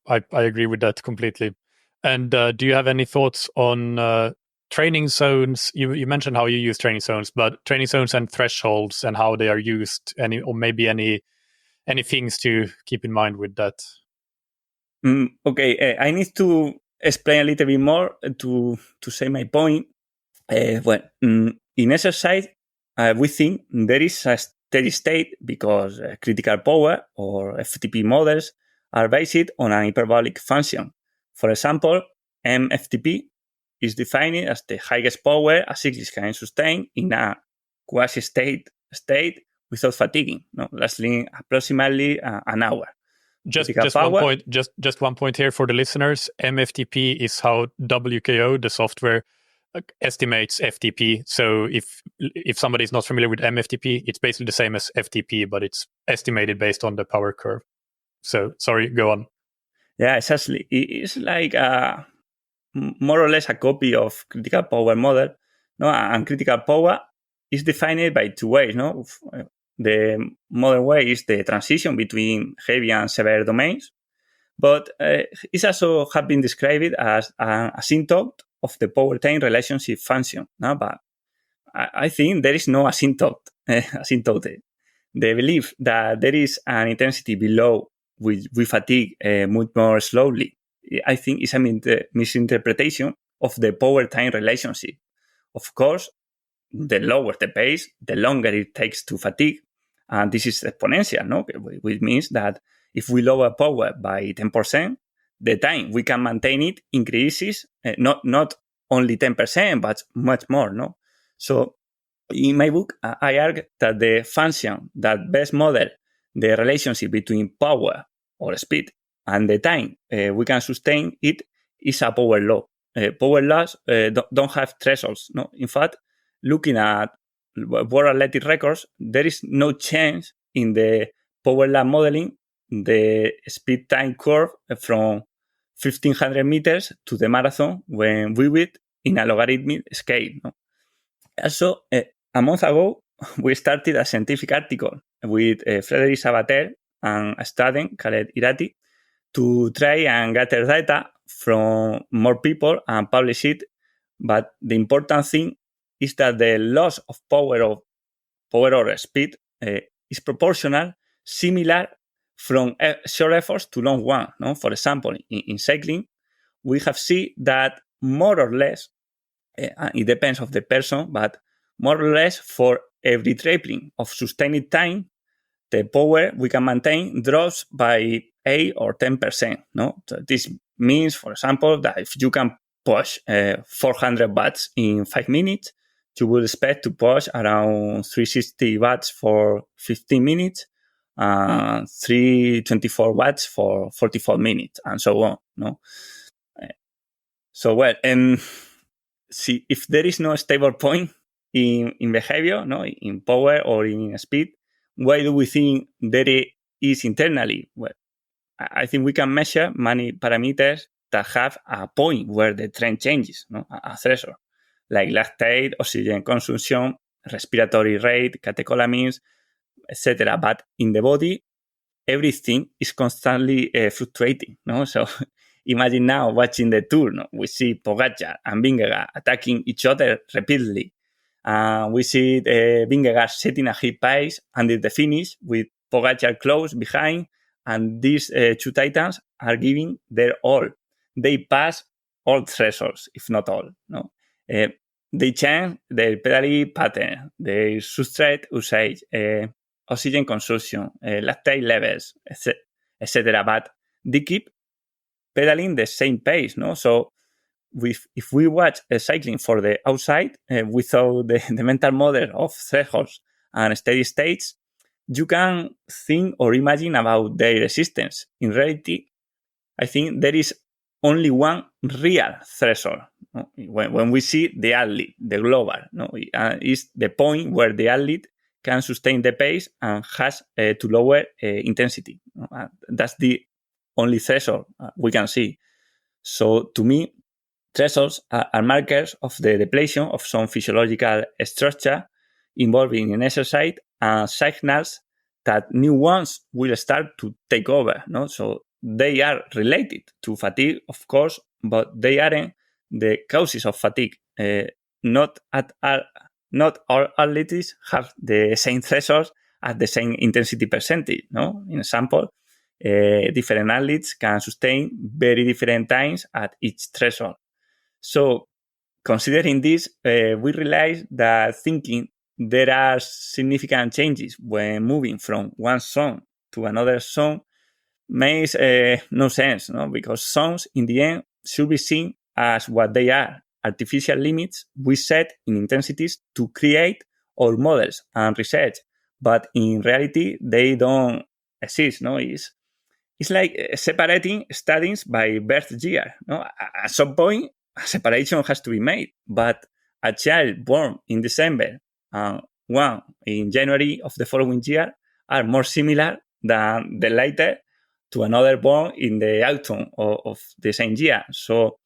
I agree with that completely. And do you have any thoughts on training zones? You mentioned how you use training zones, but training zones and thresholds and how they are used, or maybe any things to keep in mind with that? Okay, I need to explain a little bit more to say my point. In exercise, we think there is a steady state because critical power or FTP models are based on an hyperbolic function. For example, MFTP is defined as the highest power a cyclist can sustain in a quasi-state state without fatiguing, lasting approximately an hour. Just one point here for the listeners. MFTP is how WKO, the software, estimates FTP. So if somebody is not familiar with MFTP, it's basically the same as FTP, but it's estimated based on the power curve. So sorry, go on. Yeah, exactly. It's like more or less a copy of critical power model. And critical power is defined by two ways. The modern way is the transition between heavy and severe domains, but it's also have been described as an asymptote of the power-time relationship function. But I think there is no asymptote. The belief that there is an intensity below which we fatigue much more slowly, I think is a misinterpretation of the power-time relationship. Of course, the lower the pace, the longer it takes to fatigue. And this is exponential, which means that if we lower power by 10%, the time we can maintain it increases, not only 10%, but much more. So in my book, I argue that the function that best model the relationship between power or speed and the time we can sustain it is a power law. Power laws don't have thresholds. In fact, looking at World Athletic records, there is no change in the power law modeling the speed time curve from 1500 meters to the marathon when viewed in a logarithmic scale. Also, a month ago, we started a scientific article with Frederic Sabater and a student, Khaled Irati, to try and gather data from more people and publish it. But the important thing is that the loss of power or speed is proportional, similar from short efforts to long one. For example, in cycling, we have seen that more or less, it depends of the person, but more or less for every tripling of sustained time, the power we can maintain drops by 8 or 10%. So this means, for example, that if you can push 400 watts in 5 minutes, you will expect to push around 360 watts for 15 minutes, 324 watts for 44 minutes, and so on. See, if there is no stable point in behavior, in power or in speed, why do we think there is internally? Well, I think we can measure many parameters that have a point where the trend changes, a threshold, like lactate, oxygen consumption, respiratory rate, catecholamines, etc. But in the body, everything is constantly fluctuating. So imagine now watching the Tour. We see Pogacar and Vingegaard attacking each other repeatedly. We see Vingegaard setting a high pace under the finish with Pogacar close behind, and these two titans are giving their all. They pass all thresholds, if not all. They change their pedaling pattern, their substrate usage, oxygen consumption, lactate levels, etc. But they keep pedaling the same pace. So if we watch cycling for the outside without the mental model of thresholds and steady states, you can think or imagine about their resistance. In reality, I think there is only one real threshold. When we see the athlete, the global, is the point where the athlete can sustain the pace and has to lower intensity. That's the only threshold we can see. So to me, thresholds are markers of the depletion of some physiological structure involving in exercise and signals that new ones will start to take over. So they are related to fatigue, of course, but they aren't the causes of fatigue. Not all athletes have the same thresholds at the same intensity percentage. In example, different athletes can sustain very different times at each threshold. So considering this, we realize that thinking there are significant changes when moving from one zone to another zone makes no sense, no? Because zones in the end should be seen as what they are, artificial limits we set in intensities to create our models and research. But in reality, they don't exist. No, it's like separating studies by birth year. No, at some point, a separation has to be made. But a child born in December and one in January of the following year are more similar than the later to another born in the autumn of the same year. So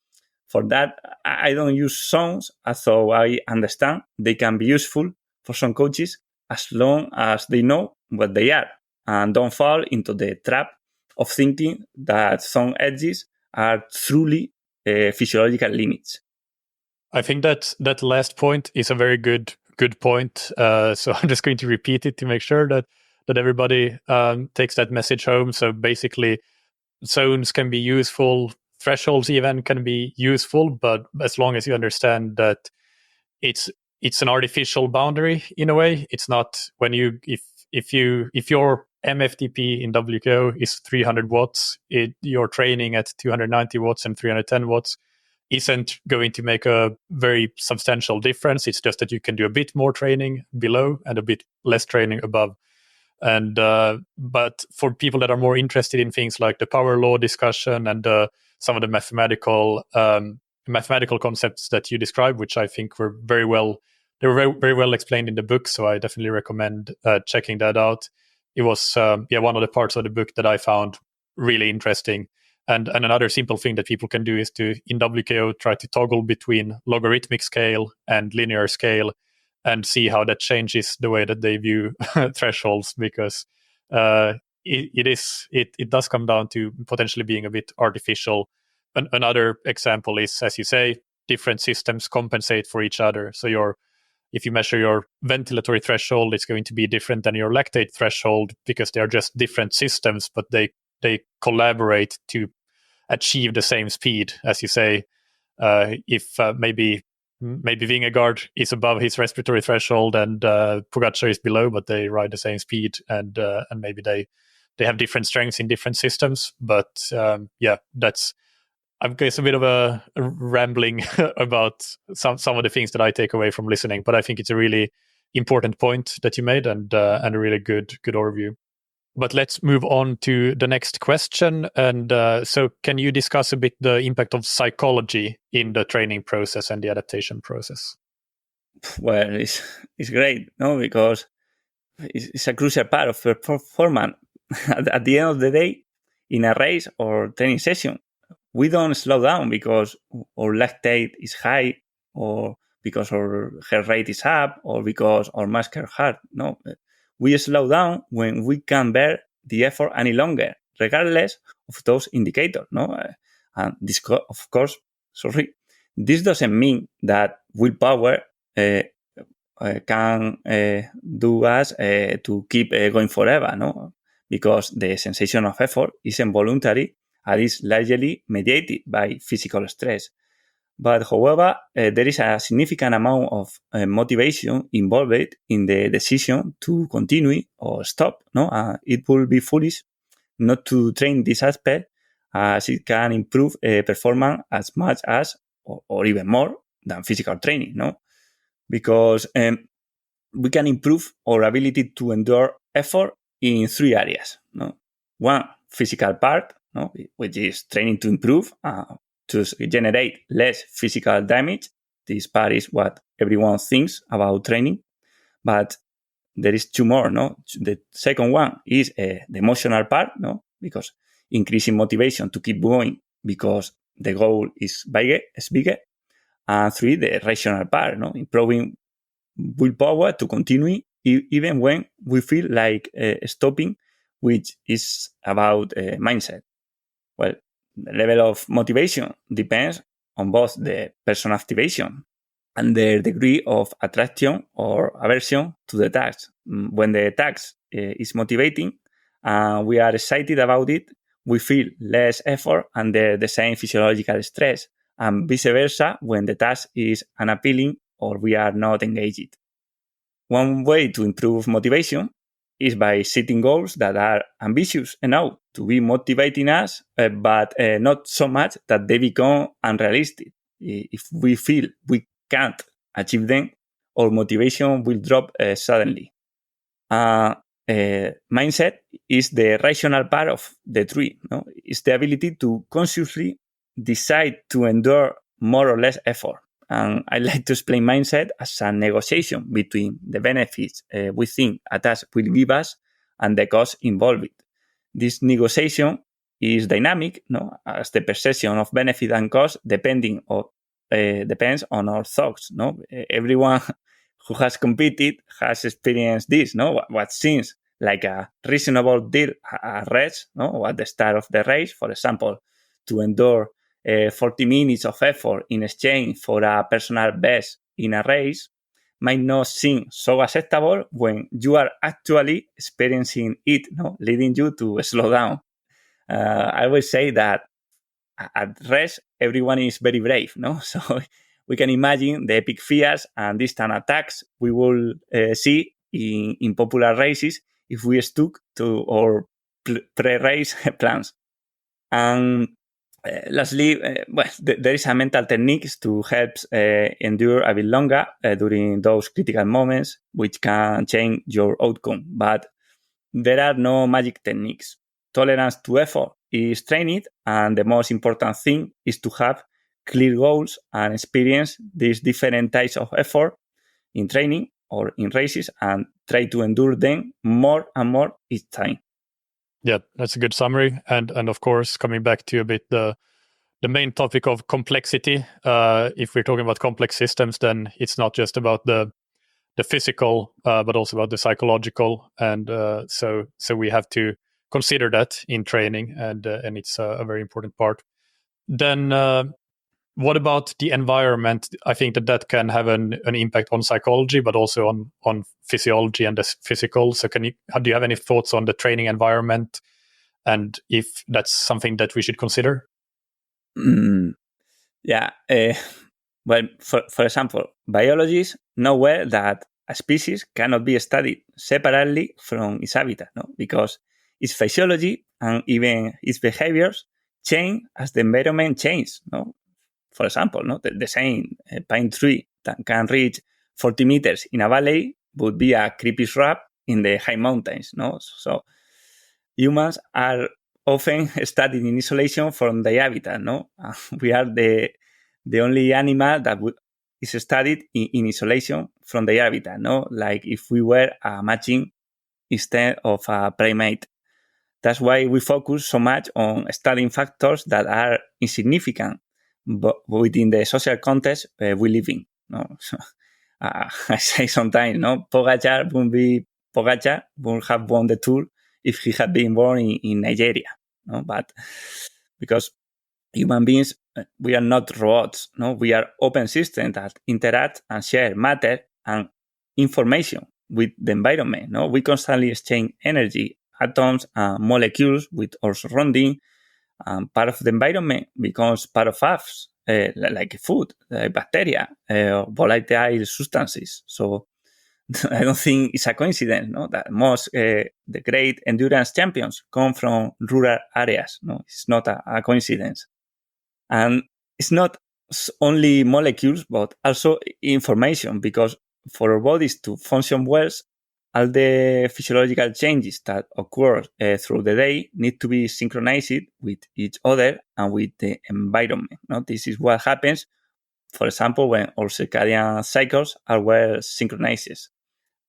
for that, I don't use songs, although I understand they can be useful for some coaches as long as they know what they are and don't fall into the trap of thinking that some edges are truly physiological limits. I think that last point is a very good point. So I'm just going to repeat it to make sure that everybody takes that message home. So basically, zones can be useful, thresholds even can be useful, but as long as you understand that it's an artificial boundary in a way. It's not when you if your MFTP in WKO is 300 watts, your training at 290 watts and 310 watts isn't going to make a very substantial difference. It's just that you can do a bit more training below and a bit less training above. And but for people that are more interested in things like the power law discussion and some of the mathematical concepts that you described, which I think were very well explained in the book, so I definitely recommend checking that out. It was one of the parts of the book that I found really interesting. And another simple thing that people can do is to, in WKO, try to toggle between logarithmic scale and linear scale and see how that changes the way that they view thresholds, because it does come down to potentially being a bit artificial. Another example is, as you say, different systems compensate for each other. So if you measure your ventilatory threshold, it's going to be different than your lactate threshold because they are just different systems, but they collaborate to achieve the same speed. As you say, if maybe Vingegaard is above his respiratory threshold and Pogacar is below, but they ride the same speed, and maybe they have different strengths in different systems. But that's, I guess, a bit of a rambling about some of the things that I take away from listening. But I think it's a really important point that you made, and a really good overview. But let's move on to the next question. And so can you discuss a bit the impact of psychology in the training process and the adaptation process? Well, it's great, no? Because it's a crucial part of performance. At the end of the day, in a race or training session, we don't slow down because our lactate is high, or because our heart rate is up, or because our muscle hard. No, we slow down when we can't bear the effort any longer, regardless of those indicators. No, and this, of course, this doesn't mean that willpower can do us to keep going forever. No, because the sensation of effort is involuntary and is largely mediated by physical stress. But however, there is a significant amount of motivation involved in the decision to continue or stop. No, it would be foolish not to train this aspect, as it can improve performance as much as, or even more than physical training. No, because we can improve our ability to endure effort in three areas. No, one, physical part, no, which is training to improve, to generate less physical damage. This part is what everyone thinks about training, but there is two more. No, the second one is the emotional part, no, because increasing motivation to keep going because the goal is bigger. And three, the rational part, no, improving willpower to continue even when we feel like stopping, which is about mindset. Well, the level of motivation depends on both the person activation and their degree of attraction or aversion to the task. When the task is motivating and we are excited about it, we feel less effort under the same physiological stress, and vice versa when the task is unappealing or we are not engaged. one way to improve motivation is by setting goals that are ambitious enough to be motivating us, but not so much that they become unrealistic. If we feel we can't achieve them, our motivation will drop suddenly. Mindset is the rational part of the tree. No? It's the ability to consciously decide to endure more or less effort. And I like to explain mindset as a negotiation between the benefits we think a task will give us and the cost involved. This negotiation is dynamic, no? As the perception of benefit and cost depends on our thoughts. No? Everyone who has competed has experienced this. No, what seems like a reasonable deal at race, no, at the start of the race, for example, to endure 40 minutes of effort in exchange for a personal best in a race, might not seem so acceptable when you are actually experiencing it, no, leading you to slow down. I will say that at rest, everyone is very brave, no? So we can imagine the epic fears and distant attacks we will see in popular races if we stuck to our pre-race plans. And lastly, there is a mental techniques to help endure a bit longer during those critical moments, which can change your outcome. But there are no magic techniques. Tolerance to effort is trained, and the most important thing is to have clear goals and experience these different types of effort in training or in races and try to endure them more and more each time. Yeah, that's a good summary. And of course, coming back to a bit the main topic of complexity. If we're talking about complex systems, then it's not just about the physical, but also about the psychological. And so we have to consider that in training, and it's a very important part. Then what about the environment? I think that can have an impact on psychology, but also on physiology and the physical. So do you have any thoughts on the training environment, and if that's something that we should consider? Yeah. Well, for example, biologists know well that a species cannot be studied separately from its habitat, no? Because its physiology and even its behaviors change as the environment changes. No? For example, no? The same pine tree that can reach 40 meters in a valley would be a creepy shrub in the high mountains. No? So humans are often studied in isolation from the habitat. No, we are the only animal that is studied in isolation from the habitat. No, like if we were a machine instead of a primate. That's why we focus so much on studying factors that are insignificant, but within the social context we live in. No, so, I say sometimes, no, Pogacar wouldn't have won the Tour if he had been born in Nigeria. No, but because human beings, we are not robots. No, we are open systems that interact and share matter and information with the environment. No, we constantly exchange energy, atoms, and molecules with our surrounding. Part of the environment becomes part of us, like food, bacteria, volatile substances. So I don't think it's a coincidence, no, that most the great endurance champions come from rural areas. No, it's not a coincidence. And it's not only molecules, but also information, because for our bodies to function well, all the physiological changes that occur through the day need to be synchronized with each other and with the environment. No? This is what happens, for example, when our circadian cycles are well synchronized.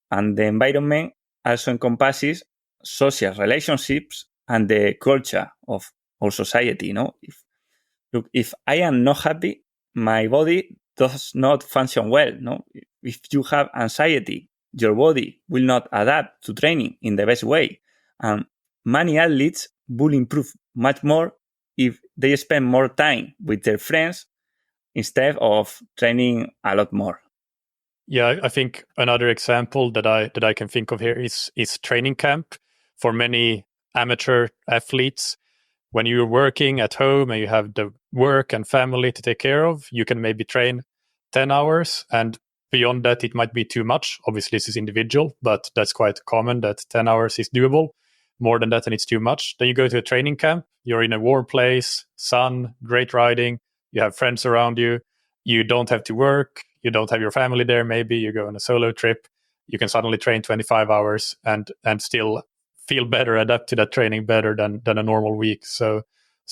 And the environment also encompasses social relationships and the culture of our society. No? If I am not happy, my body does not function well. No, if you have anxiety, your body will not adapt to training in the best way. And many athletes will improve much more if they spend more time with their friends instead of training a lot more. Yeah, I think another example that I can think of here is training camp. For many amateur athletes, when you're working at home and you have the work and family to take care of, you can maybe train 10 hours. And Beyond that, it might be too much. Obviously, this is individual, but that's quite common that 10 hours is doable. More than that, and it's too much. Then you go to a training camp. You're in a warm place, sun, great riding. You have friends around you. You don't have to work. You don't have your family there. Maybe you go on a solo trip. You can suddenly train 25 hours and still feel better, adapt to that training better than a normal week. So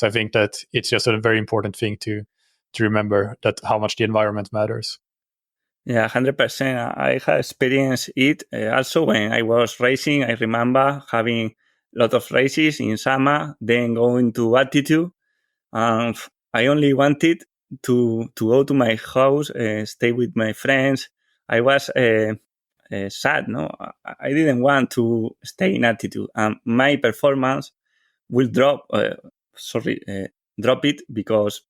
I think that it's just a very important thing to remember, that how much the environment matters. Yeah, 100%. I have experienced it. Also, when I was racing, I remember having a lot of races in summer, then going to altitude. I only wanted to go to my house, stay with my friends. I was sad, no? I didn't want to stay in altitude. And my performance will drop it because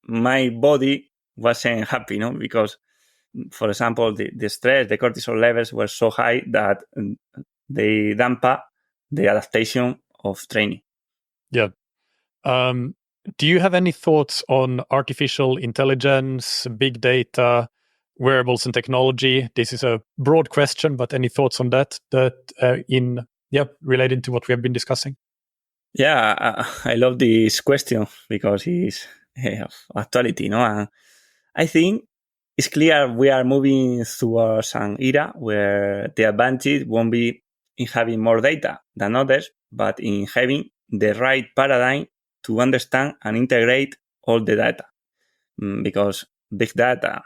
my body wasn't happy, no? Because, for example, the stress, the cortisol levels were so high that they dampen the adaptation of training. Yeah. Do you have any thoughts on artificial intelligence, big data, wearables and technology? This is a broad question, but any thoughts on that related to what we have been discussing? Yeah, I love this question because it's of actuality, no? And I think it's clear we are moving towards an era where the advantage won't be in having more data than others, but in having the right paradigm to understand and integrate all the data. Because big data,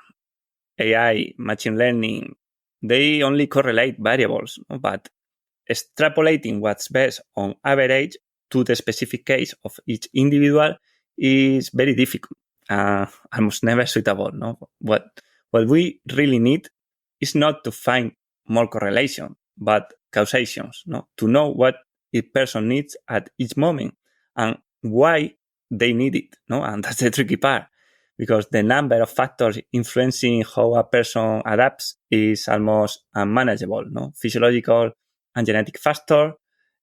AI, machine learning, they only correlate variables, but extrapolating what's best on average to the specific case of each individual is very difficult, almost never suitable. No, what we really need is not to find more correlation, but causations. No, to know what each person needs at each moment and why they need it. No, and that's the tricky part, because the number of factors influencing how a person adapts is almost unmanageable. No, physiological and genetic factor,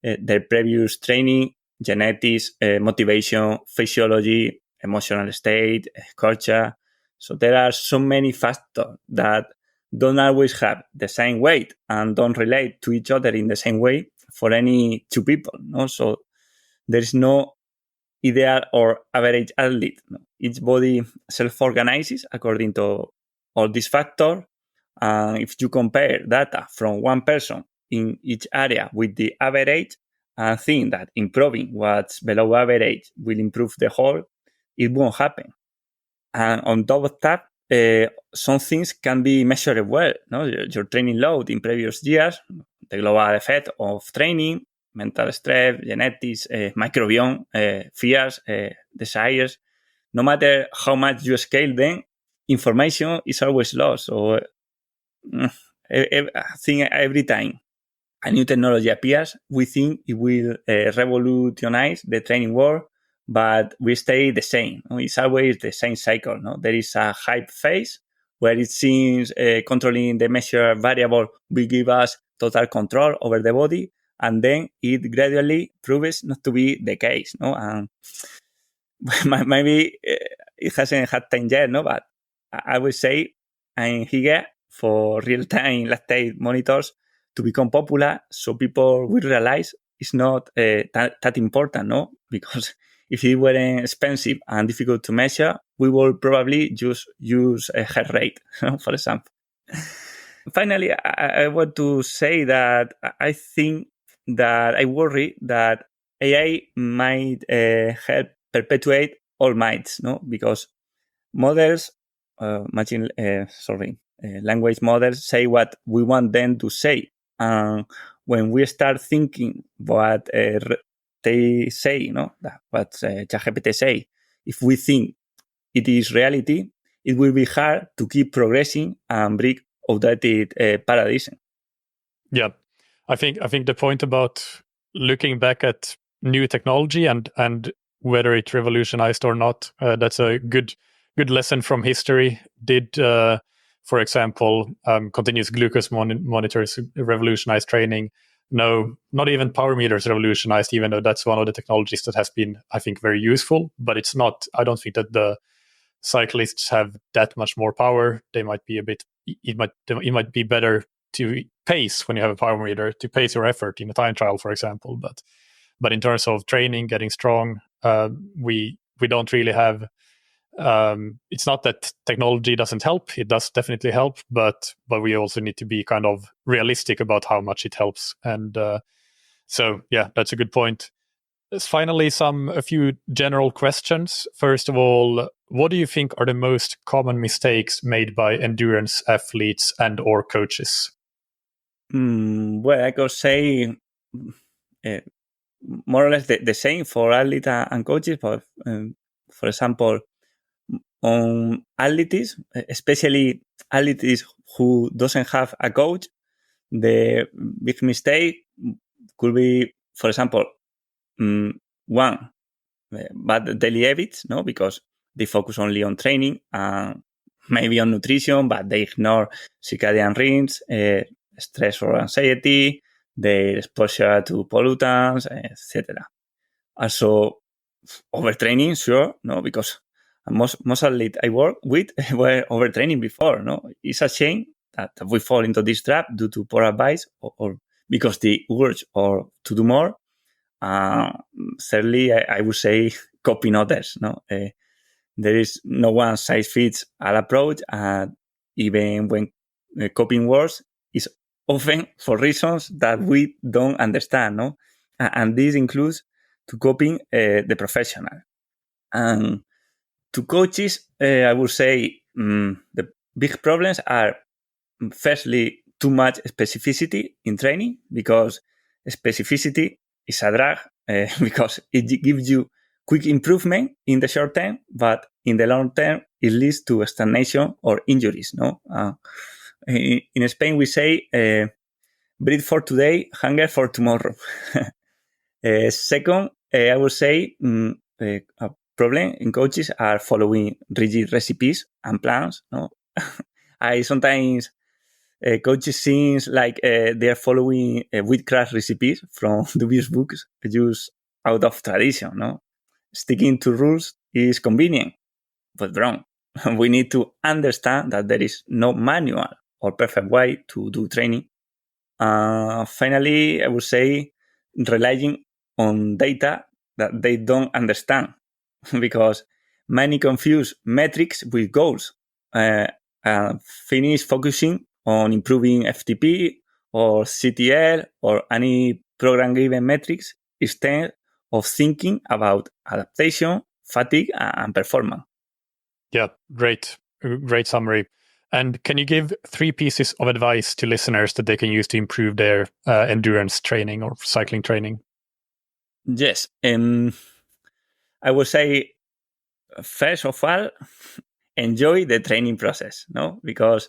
their previous training, genetics, motivation, physiology, emotional state, culture. So there are so many factors that don't always have the same weight and don't relate to each other in the same way for any two people. No? So there is no ideal or average athlete. No? Each body self-organizes according to all these factors. If you compare data from one person in each area with the average and think that improving what's below average will improve the whole, it won't happen. And on top of that, some things can be measured well. No? Your training load in previous years, the global effect of training, mental stress, genetics, microbiome, fears, desires. No matter how much you scale them, information is always lost. So I think every time a new technology appears, we think it will revolutionize the training world, but we stay the same. It's always the same cycle. No? There is a hype phase where it seems controlling the measure variable will give us total control over the body, and then it gradually proves not to be the case. No? And maybe it hasn't had time yet, no? But I would say I'm here for real-time lactate monitors to become popular, so people will realize it's not that important, no? Because if it weren't expensive and difficult to measure, we will probably just use a heart rate, for example. Finally, I want to say that I think that I worry that AI might help perpetuate all minds, no? Because models, language models say what we want them to say. And when we start thinking what they say, what ChatGPT say, if we think it is reality, it will be hard to keep progressing and break outdated paradigm. Yeah, I think the point about looking back at new technology and whether it revolutionized or not, that's a good lesson from history. Did for example, continuous glucose monitors revolutionize training? No, not even power meters revolutionized, even though that's one of the technologies that has been, I think, very useful. But it's not. I don't think that cyclists have that much more power. They might be it might be better to pace when you have a power meter, to pace your effort in a time trial, for example. But in terms of training, getting strong, we don't really have. It's not that technology doesn't help; it does definitely help, but we also need to be kind of realistic about how much it helps. And so, yeah, that's a good point. Finally, a few general questions. First of all, what do you think are the most common mistakes made by endurance athletes and/or coaches? Well, I could say more or less the same for athletes and coaches. But for example, on athletes, especially athletes who doesn't have a coach, the big mistake could be, for example, one, bad daily habits, no, because they focus only on training and maybe on nutrition, but they ignore circadian rhythms, stress or anxiety, their exposure to pollutants, etc. Also, overtraining, sure, no, because most athletes I work with were overtraining before, no. It's a shame that we fall into this trap due to poor advice or because the urge or to do more. Thirdly, I would say copying others, no. There is no one size fits all approach, and even when copying works, is often for reasons that we don't understand, no. And this includes to copying the professional. And to coaches, I would say the big problems are firstly too much specificity in training, because specificity is a drag because it gives you quick improvement in the short term, but in the long term it leads to stagnation or injuries. No, in Spain we say breathe for today, hunger for tomorrow. Second, I would say a problem in coaches are following rigid recipes and plans. No, I sometimes coaches seems like they are following wheatcraft recipes from dubious books used out of tradition. No, sticking to rules is convenient, but wrong. We need to understand that there is no manual or perfect way to do training. Finally, I would say relying on data that they don't understand because many confuse metrics with goals. Finish focusing on improving FTP or CTL or any program-given metrics instead of thinking about adaptation, fatigue, and performance. Yeah, great summary. And can you give 3 pieces of advice to listeners that they can use to improve their endurance training or cycling training? Yes. I would say, first of all, enjoy the training process, no? Because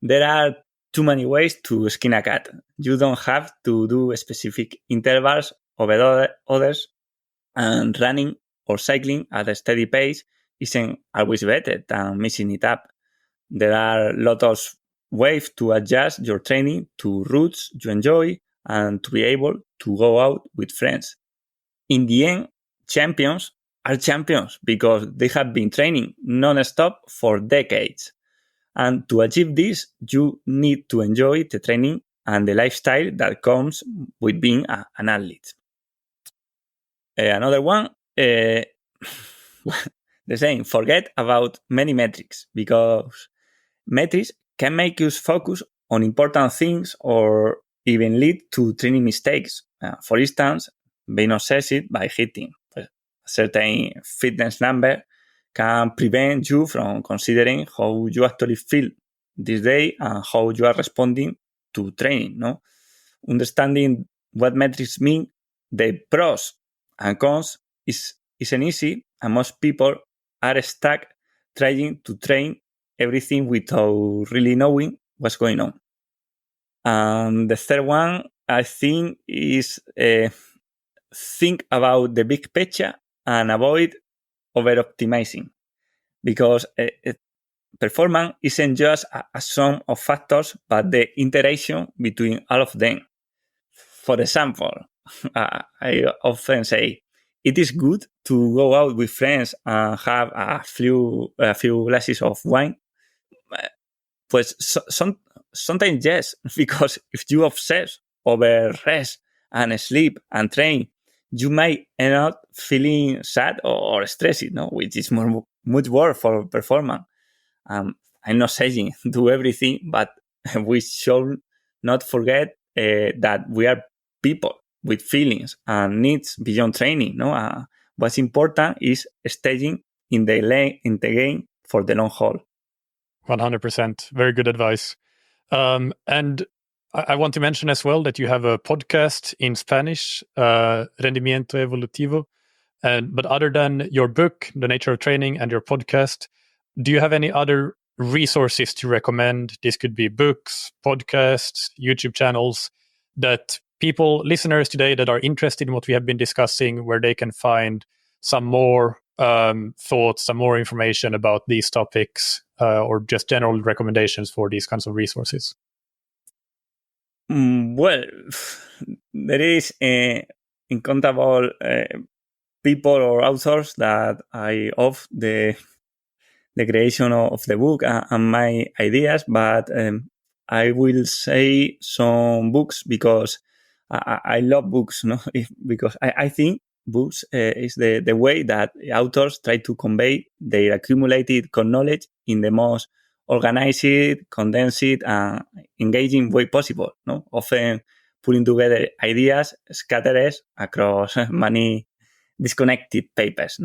there are too many ways to skin a cat. You don't have to do specific intervals over others, and running or cycling at a steady pace isn't always better than mixing it up. There are lots of ways to adjust your training to routes you enjoy and to be able to go out with friends. In the end, champions are champions because they have been training non-stop for decades. And to achieve this, you need to enjoy the training and the lifestyle that comes with being an athlete. Another one, the same, forget about many metrics because metrics can make us focus on important things or even lead to training mistakes. For instance, being obsessed by hitting a certain fitness number can prevent you from considering how you actually feel this day and how you are responding to training. No, understanding what metrics mean, the pros and cons isn't easy, and most people are stuck trying to train everything without really knowing what's going on. And the third one, I think, is think about the big picture and avoid over optimizing, because performance isn't just a sum of factors, but the interaction between all of them. For example, I often say, it is good to go out with friends and have a few glasses of wine. Pues sometimes yes, because if you obsess over rest and sleep and train, you might end up feeling sad or stressed, which is much worse for performance. I'm not saying do everything, but we should not forget that we are people with feelings and needs beyond training. No, what's important is staying in the game for the long haul. 100%. Very good advice. And I want to mention as well that you have a podcast in Spanish, Rendimiento Evolutivo. But other than your book, The Nature of Training, and your podcast, do you have any other resources to recommend? This could be books, podcasts, YouTube channels that listeners today that are interested in what we have been discussing, where they can find some more thoughts, some more information about these topics, or just general recommendations for these kinds of resources? Well, there is uncountable people or authors that I owe the creation of the book and my ideas, but I will say some books because I love books, because I think books is the way that authors try to convey their accumulated knowledge in the most organized, condensed, and engaging way possible. Often putting together ideas scattered across many disconnected papers.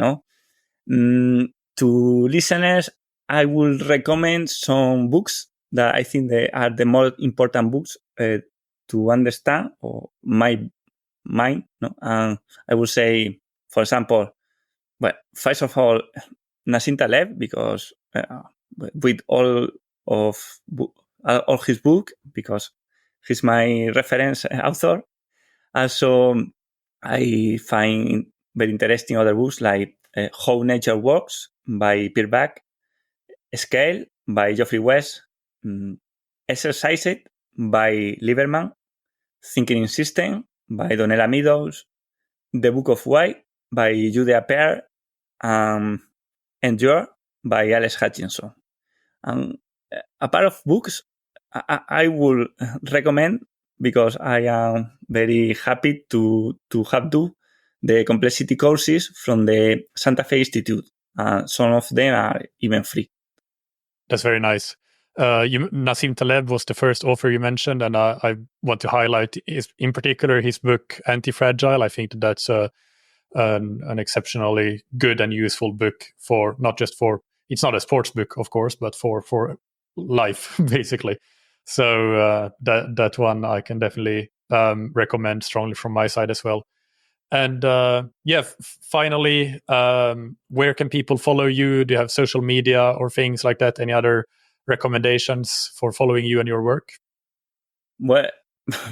To listeners, I will recommend some books that I think they are the most important books to understand or my mind. And I would say, for example, well, first of all, Nassim Taleb, because with all his book, because he's my reference author. Also, I find very interesting other books like How Nature Works by Pierre Back, Scale by Geoffrey West, Exercise It by Lieberman, Thinking in System by Donella Meadows, The Book of Why by Julia Pear, Endure by Alex Hutchinson. And a part of books I will recommend, because I am very happy to have do the complexity courses from the Santa Fe Institute. Some of them are even free. That's very nice. Nassim Taleb was the first author you mentioned, and I want to highlight in particular his book Anti-Fragile. I think that's an exceptionally good and useful book for not just for, it's not a sports book, of course, but for life, basically. So that one I can definitely recommend strongly from my side as well. And finally, where can people follow you? Do you have social media or things like that? Any other recommendations for following you and your work? Well,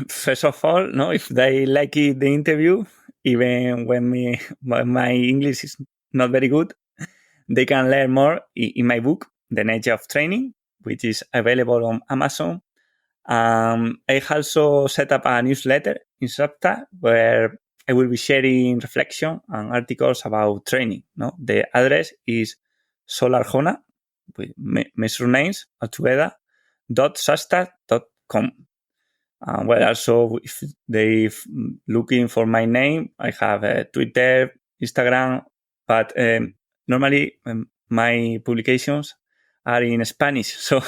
first of all, if they like the interview, even when my English is not very good, they can learn more in my book, The Nature of Training, which is available on Amazon. I also set up a newsletter in Substack where I will be sharing reflection and articles about training. The address is Sola Arjona, with my surnames altogether, .substack.com. Also, if they looking for my name, I have Twitter, Instagram, but normally my publications are in Spanish, so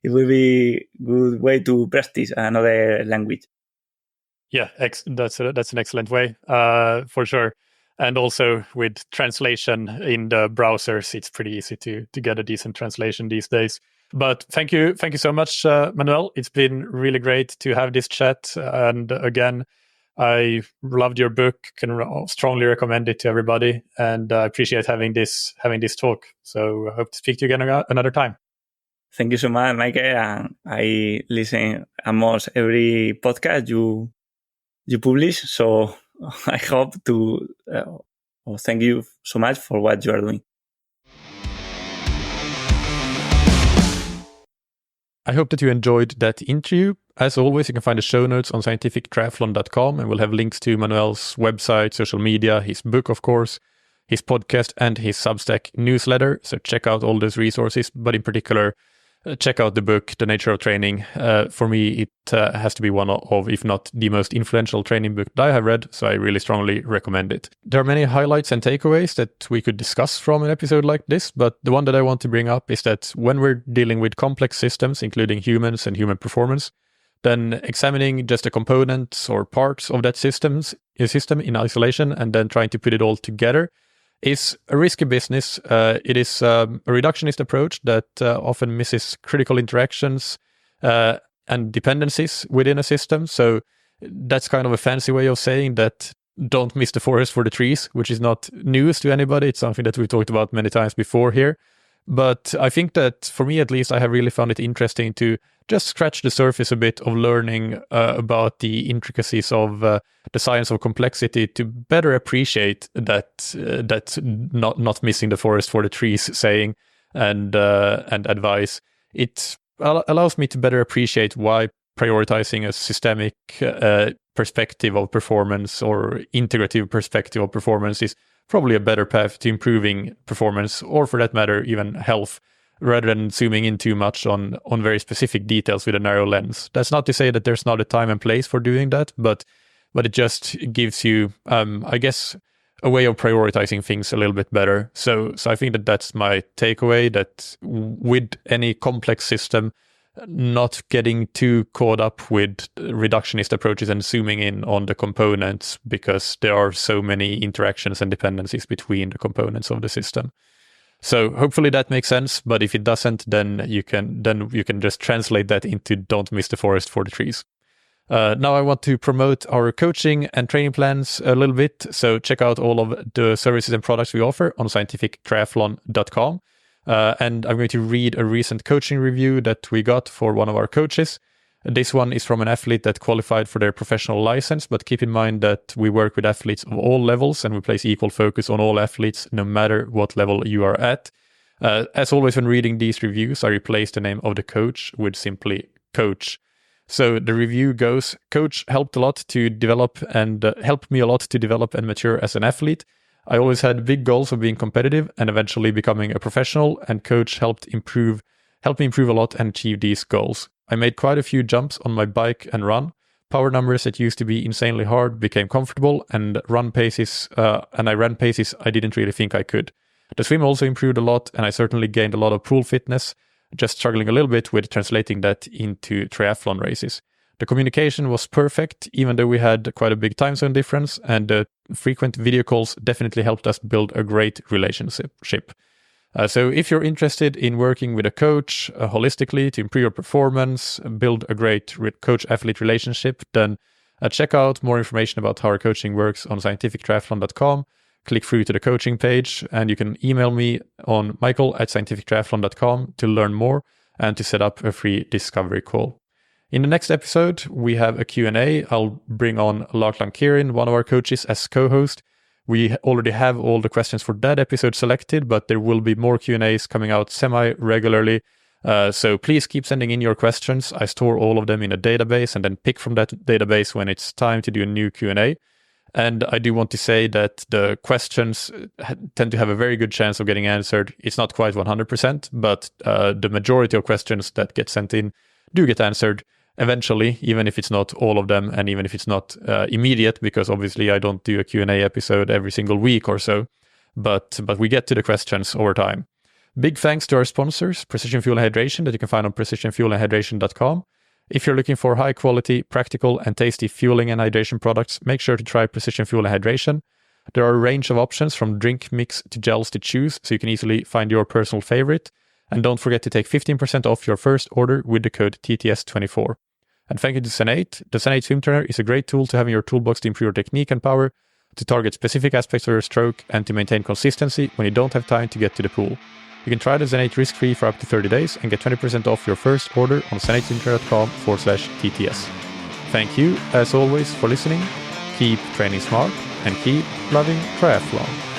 it will be a good way to practice another language. Yeah, that's an excellent way, for sure. And also with translation in the browsers, it's pretty easy to get a decent translation these days. But thank you so much, Manuel. It's been really great to have this chat. And again, I loved your book. Can strongly recommend it to everybody, and I appreciate having this talk. So I hope to speak to you again another time. Thank you so much, Michael. I listen almost every podcast you publish, so I hope to thank you so much for what you are doing. I hope that you enjoyed that interview. as always, you can find the show notes on scientifictriathlon.com, and we'll have links to Manuel's website, social media, his book, of course, his podcast, and his Substack newsletter. So check out all those resources, but in particular, check out the book, The Nature of Training. For me, it has to be one of, if not the most influential training book that I have read, so I really strongly recommend it. There are many highlights and takeaways that we could discuss from an episode like this, but the one that I want to bring up is that when we're dealing with complex systems, including humans and human performance, then examining just the components or parts of that system in isolation and then trying to put it all together is a risky business. It is a reductionist approach that often misses critical interactions and dependencies within a system. So that's kind of a fancy way of saying that don't miss the forest for the trees, which is not news to anybody. It's something that we've talked about many times before here. But I think that for me, at least, I have really found it interesting to just scratch the surface a bit of learning about the intricacies of the science of complexity to better appreciate that not missing the forest for the trees saying and advice. It allows me to better appreciate why prioritizing a systemic perspective of performance or integrative perspective of performance is probably a better path to improving performance, or for that matter, even health, rather than zooming in too much on very specific details with a narrow lens. That's not to say that there's not a time and place for doing that, but it just gives you, I guess, a way of prioritizing things a little bit better. So I think that that's my takeaway, that with any complex system, not getting too caught up with reductionist approaches and zooming in on the components, because there are so many interactions and dependencies between the components of the system. So hopefully that makes sense, but if it doesn't, then you can just translate that into don't miss the forest for the trees. Now I want to promote our coaching and training plans a little bit. So check out all of the services and products we offer on scientifictriathlon.com. And I'm going to read a recent coaching review that we got for one of our coaches. This one is from an athlete that qualified for their professional license, but keep in mind that we work with athletes of all levels and we place equal focus on all athletes, no matter what level you are at. As always, when reading these reviews, I replace the name of the coach with simply coach. So the review goes, Coach helped me a lot to develop and mature as an athlete. I always had big goals of being competitive and eventually becoming a professional, and Coach helped me improve a lot and achieve these goals. I made quite a few jumps on my bike and run. Power numbers that used to be insanely hard became comfortable, and I ran paces I didn't really think I could. The swim also improved a lot, and I certainly gained a lot of pool fitness, just struggling a little bit with translating that into triathlon races. The communication was perfect, even though we had quite a big time zone difference, and the frequent video calls definitely helped us build a great relationship. So if you're interested in working with a coach holistically to improve your performance, build a great coach-athlete relationship, then check out more information about how our coaching works on scientifictriathlon.com. Click through to the coaching page, and you can email me on michael@scientifictriathlon.com to learn more and to set up a free discovery call. In the next episode, we have a Q&A. I'll bring on Lachlan Kieran, one of our coaches, as co-host. We already have all the questions for that episode selected, but there will be more Q&As coming out semi-regularly. So please keep sending in your questions. I store all of them in a database and then pick from that database when it's time to do a new Q&A. And I do want to say that the questions tend to have a very good chance of getting answered. It's not quite 100%, but the majority of questions that get sent in do get answered eventually, even if it's not all of them, and even if it's not immediate, because obviously I don't do a Q&A episode every single week or so, but we get to the questions over time. Big thanks to our sponsors, Precision Fuel and Hydration, that you can find on precisionfuelandhydration.com. If you're looking for high quality, practical and tasty fueling and hydration products, make sure to try Precision Fuel and Hydration. There are a range of options from drink mix to gels to choose, so you can easily find your personal favorite. And don't forget to take 15% off your first order with the code TTS24. And thank you to Zen8. The Zen8 Swim Trainer is a great tool to have in your toolbox to improve your technique and power, to target specific aspects of your stroke, and to maintain consistency when you don't have time to get to the pool. You can try the Zen8 risk-free for up to 30 days and get 20% off your first order on zen8swimtrainer.com/TTS. Thank you, as always, for listening. Keep training smart and keep loving triathlon.